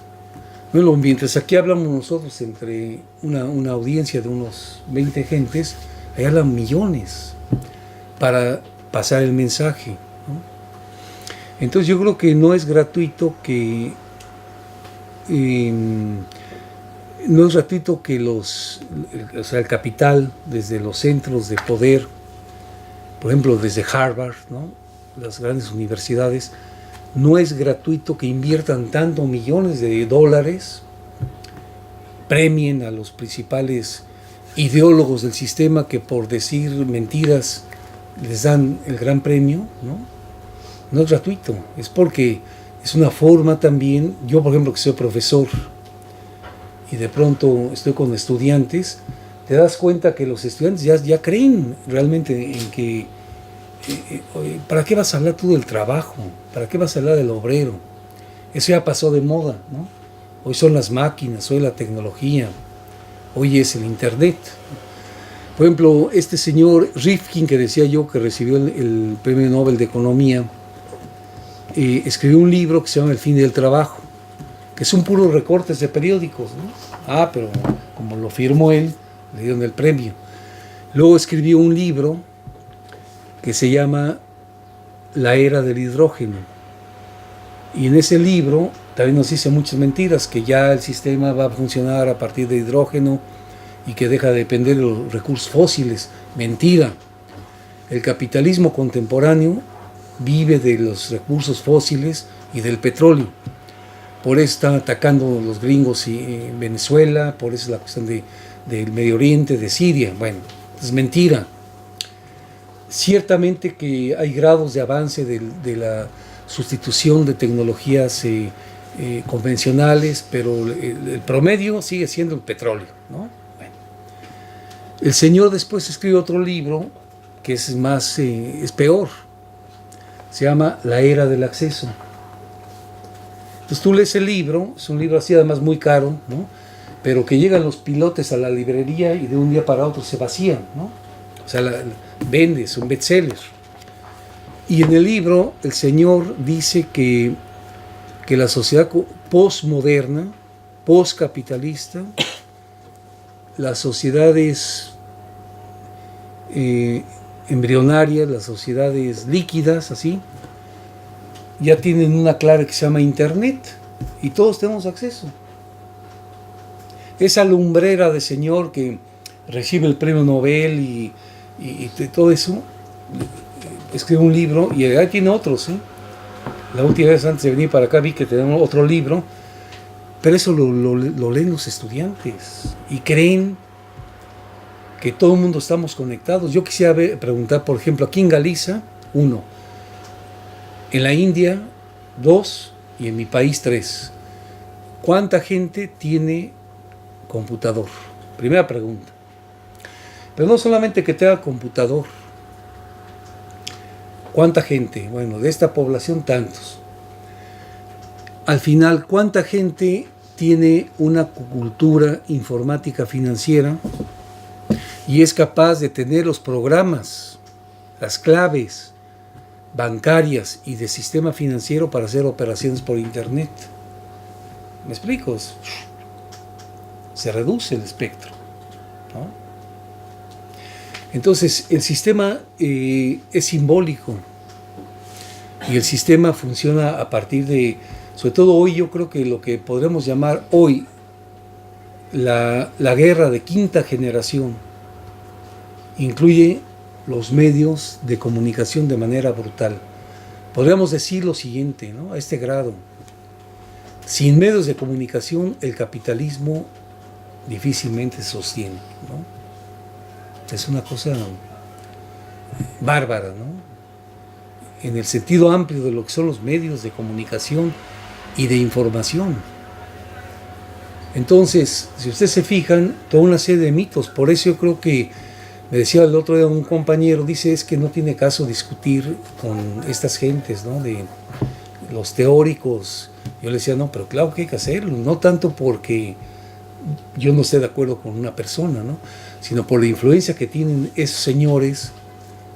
[SPEAKER 2] Bueno, mientras aquí hablamos nosotros entre una audiencia de unos 20 gentes, allá hablan millones para pasar el mensaje, ¿no? Entonces yo creo que no es gratuito que el capital desde los centros de poder, por ejemplo desde Harvard, ¿no? Las grandes universidades, no es gratuito que inviertan tantos millones de dólares, premien a los principales ideólogos del sistema que por decir mentiras les dan el gran premio, ¿no? No es gratuito, es porque es una forma también. Yo, por ejemplo, que soy profesor y de pronto estoy con estudiantes, te das cuenta que los estudiantes ya creen realmente en que ¿para qué vas a hablar tú del trabajo? ¿Para qué vas a hablar del obrero? Eso ya pasó de moda, ¿no? Hoy son las máquinas, hoy la tecnología, hoy es el internet. Por ejemplo, este señor Rifkin, que decía yo que recibió el Premio Nobel de Economía, escribió un libro que se llama El fin del trabajo, que son puros recortes de periódicos, ¿no? Pero como lo firmó él, le dieron el premio. Luego escribió un libro que se llama La era del hidrógeno. Y en ese libro también nos dice muchas mentiras, que ya el sistema va a funcionar a partir de hidrógeno y que deja de depender de los recursos fósiles. Mentira. El capitalismo contemporáneo vive de los recursos fósiles y del petróleo. por eso están atacando los gringos en Venezuela, por eso es la cuestión del Medio Oriente, de Siria. Bueno, es mentira. Ciertamente que hay grados de avance de la sustitución de tecnologías convencionales, pero el promedio sigue siendo el petróleo, ¿no? Bueno. El señor después escribe otro libro que es más, es peor. Se llama La Era del Acceso. Entonces tú lees el libro, es un libro así además muy caro, ¿no? Pero que llegan los pilotes a la librería y de un día para otro se vacían, ¿no? O sea, vende, es un bestseller. Y en el libro el señor dice que la sociedad postmoderna, postcapitalista, las sociedades embrionarias, las sociedades líquidas, así, ya tienen una clave que se llama Internet y todos tenemos acceso. Esa lumbrera de señor que recibe el premio Nobel y todo eso, escribe un libro y ahí tiene otros, ¿eh? La última vez antes de venir para acá vi que tenemos otro libro, pero eso lo leen los estudiantes y creen que todo el mundo estamos conectados. Yo quisiera preguntar, por ejemplo, aquí en Galicia, 1, en la India, 2, y en mi país, 3. ¿Cuánta gente tiene computador? Primera pregunta. Pero no solamente que tenga computador. ¿Cuánta gente? Bueno, de esta población, tantos. Al final, ¿cuánta gente tiene una cultura informática financiera y es capaz de tener los programas, las claves bancarias y de sistema financiero para hacer operaciones por Internet? ¿Me explico? Se reduce el espectro, ¿no? Entonces, el sistema es simbólico y el sistema funciona a partir de, sobre todo hoy, yo creo que lo que podremos llamar hoy la guerra de quinta generación incluye los medios de comunicación de manera brutal. Podríamos decir lo siguiente, ¿no? A este grado: sin medios de comunicación el capitalismo difícilmente se sostiene, ¿no? Es una cosa bárbara, ¿no? En el sentido amplio de lo que son los medios de comunicación y de información. Entonces, si ustedes se fijan, toda una serie de mitos. Por eso yo creo que, me decía el otro día un compañero, dice, es que no tiene caso discutir con estas gentes, ¿no? De los teóricos. Yo le decía, no, pero claro que hay que hacerlo, no tanto porque yo no esté de acuerdo con una persona, ¿no? Sino por la influencia que tienen esos señores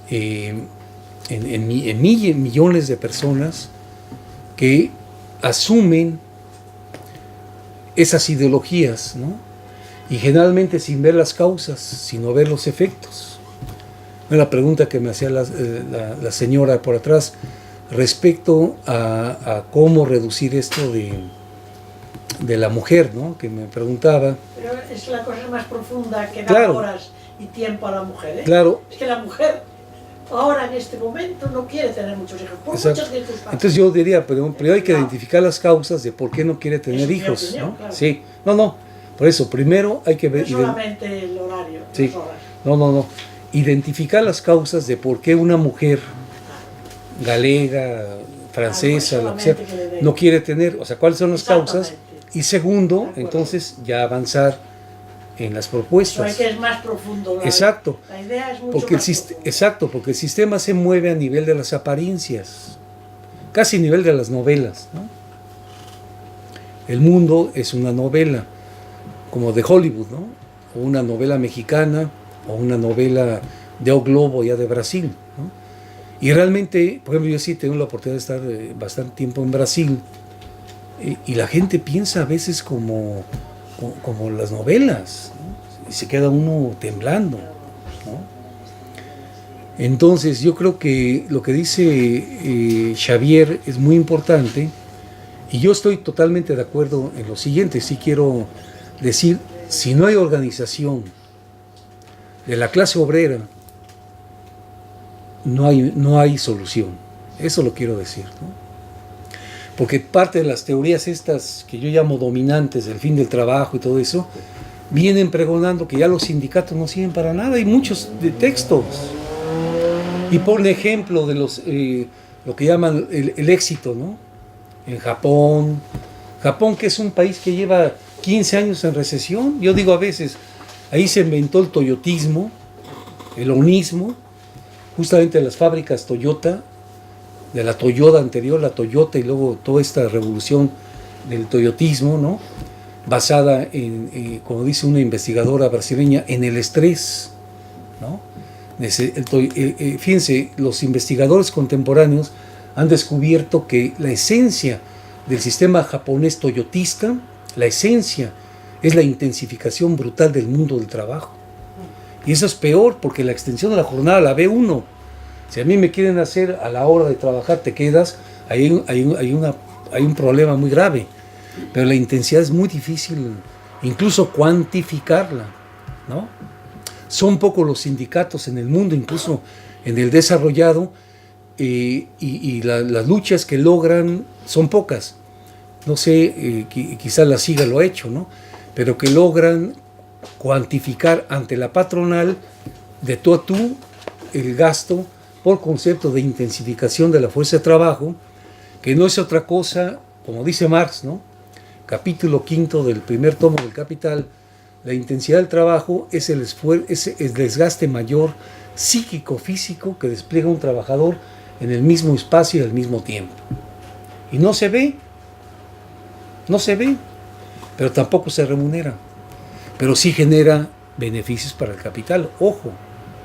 [SPEAKER 2] en millones de personas que asumen esas ideologías, ¿no? Y generalmente sin ver las causas, sino ver los efectos. La pregunta que me hacía la señora por atrás respecto a cómo reducir esto de la mujer, ¿no? Que me preguntaba.
[SPEAKER 4] Pero es la cosa más profunda que da
[SPEAKER 2] Claro.
[SPEAKER 4] horas y tiempo a la mujer, ¿eh?
[SPEAKER 2] Claro.
[SPEAKER 4] Es que la mujer ahora en este momento no quiere tener muchos hijos, por
[SPEAKER 2] Exacto.
[SPEAKER 4] muchas circunstancias.
[SPEAKER 2] Entonces yo diría, pero hay que identificar las causas de por qué no quiere tener
[SPEAKER 4] Es mi
[SPEAKER 2] hijos,
[SPEAKER 4] opinión,
[SPEAKER 2] ¿no?
[SPEAKER 4] claro.
[SPEAKER 2] Sí, no, por eso, primero hay que
[SPEAKER 4] No
[SPEAKER 2] ver,
[SPEAKER 4] es solamente el horario,
[SPEAKER 2] sí.
[SPEAKER 4] las horas.
[SPEAKER 2] no, identificar las causas de por qué una mujer galega, francesa, lo que sea,
[SPEAKER 4] solamente que le den.
[SPEAKER 2] no quiere tener, o sea, cuáles son las causas,
[SPEAKER 4] Exactamente.
[SPEAKER 2] y segundo,
[SPEAKER 4] De acuerdo.
[SPEAKER 2] entonces ya avanzar en las
[SPEAKER 4] Eso hay
[SPEAKER 2] propuestas.
[SPEAKER 4] que es más profundo.
[SPEAKER 2] Exacto.
[SPEAKER 4] La idea es mucho
[SPEAKER 2] Porque
[SPEAKER 4] más profunda.
[SPEAKER 2] exacto, porque el sistema se mueve a nivel de las apariencias, casi a nivel de las novelas, ¿no? El mundo es una novela, como de Hollywood, ¿no? O una novela mexicana, o una novela de O Globo ya de Brasil, ¿no? Y realmente, por ejemplo, yo sí tengo la oportunidad de estar bastante tiempo en Brasil, y la gente piensa a veces como las novelas, ¿no? Y se queda uno temblando, ¿no? Entonces yo creo que lo que dice Xavier es muy importante, y yo estoy totalmente de acuerdo en lo siguiente. Sí quiero decir, si no hay organización de la clase obrera, no hay solución. Eso lo quiero decir, ¿no? porque parte de las teorías estas que yo llamo dominantes del fin del trabajo y todo eso, vienen pregonando que ya los sindicatos no sirven para nada. Hay muchos de textos. Y por ejemplo de lo que llaman el éxito, ¿no? En Japón, que es un país que lleva 15 años en recesión. Yo digo a veces, ahí se inventó el toyotismo, el onismo, justamente las fábricas Toyota, de la Toyota anterior, la Toyota, y luego toda esta revolución del toyotismo, ¿no? Basada en, como dice una investigadora brasileña, en el estrés, ¿no? Fíjense, los investigadores contemporáneos han descubierto que la esencia del sistema japonés toyotista, la esencia es la intensificación brutal del mundo del trabajo. Y eso es peor porque la extensión de la jornada la ve uno. Si a mí me quieren hacer a la hora de trabajar te quedas, hay un problema muy grave. Pero la intensidad es muy difícil, incluso cuantificarla, ¿no? Son pocos los sindicatos en el mundo, incluso en el desarrollado, y las luchas que logran son pocas. No sé, quizás la SIGA lo ha hecho, ¿no? Pero que logran cuantificar ante la patronal de tú a tú el gasto por concepto de intensificación de la fuerza de trabajo, que no es otra cosa, como dice Marx, ¿no? Capítulo 5 del primer tomo del Capital, la intensidad del trabajo es el desgaste mayor psíquico-físico que despliega un trabajador en el mismo espacio y al mismo tiempo. Y no se ve, pero tampoco se remunera. Pero sí genera beneficios para el capital, ojo,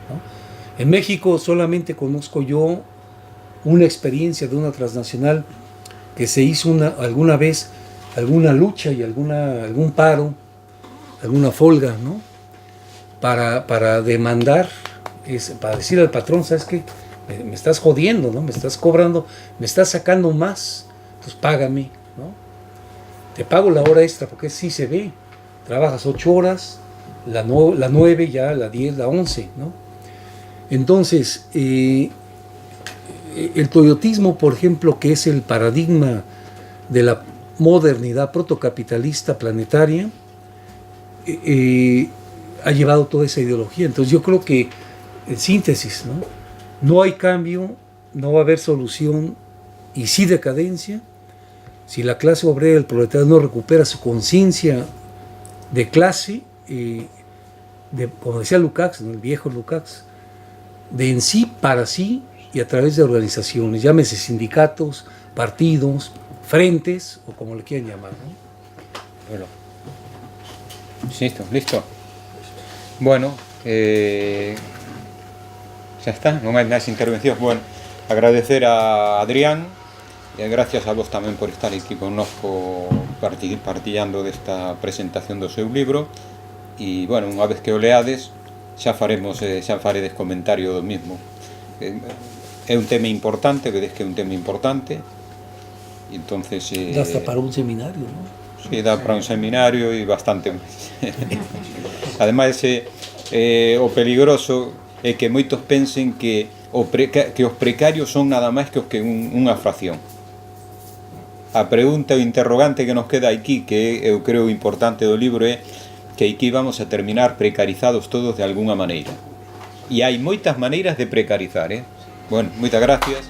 [SPEAKER 2] ¿no? En México solamente conozco yo una experiencia de una transnacional que se hizo alguna vez alguna lucha y algún paro, alguna folga, ¿no? Para demandar, para decir al patrón, ¿sabes qué? Me estás jodiendo, ¿no? Me estás cobrando, me estás sacando más, pues págame, ¿no? Te pago la hora extra, porque sí se ve. Trabajas 8 horas, la 9 ya, la 10, la 11, ¿no? Entonces, el toyotismo, por ejemplo, que es el paradigma de la modernidad protocapitalista planetaria, ha llevado toda esa ideología. Entonces yo creo que, en síntesis, no hay cambio, no va a haber solución y sí decadencia si la clase obrera, el proletariado, no recupera su conciencia de clase, como decía Lukács, ¿no? El viejo Lukács, de en sí, para sí y a través de organizaciones, llámese sindicatos, partidos, frentes o como le quieran llamar, ¿no?
[SPEAKER 1] Bueno, listo. Bueno, ya está, no hay más intervenciones. Bueno, agradecer a Adrián e gracias a vos tamén por estar aquí connosco partillando desta presentación do seu libro. E, bueno, unha vez que o leades xa faredes comentario do mismo. É un tema importante, vedes que é un tema importante. Entonces,
[SPEAKER 2] da hasta para un seminario, ¿no?
[SPEAKER 1] Sí, da para un seminario e bastante. Ademais, o peligroso é que moitos pensen que os precarios son nada máis que os que unha fracción. A pregunta, o interrogante que nos queda aquí, que eu creo importante do libro, é que aquí vamos a terminar precarizados todos de alguna maneira. E hai moitas maneiras de precarizar, Bueno, moitas gracias.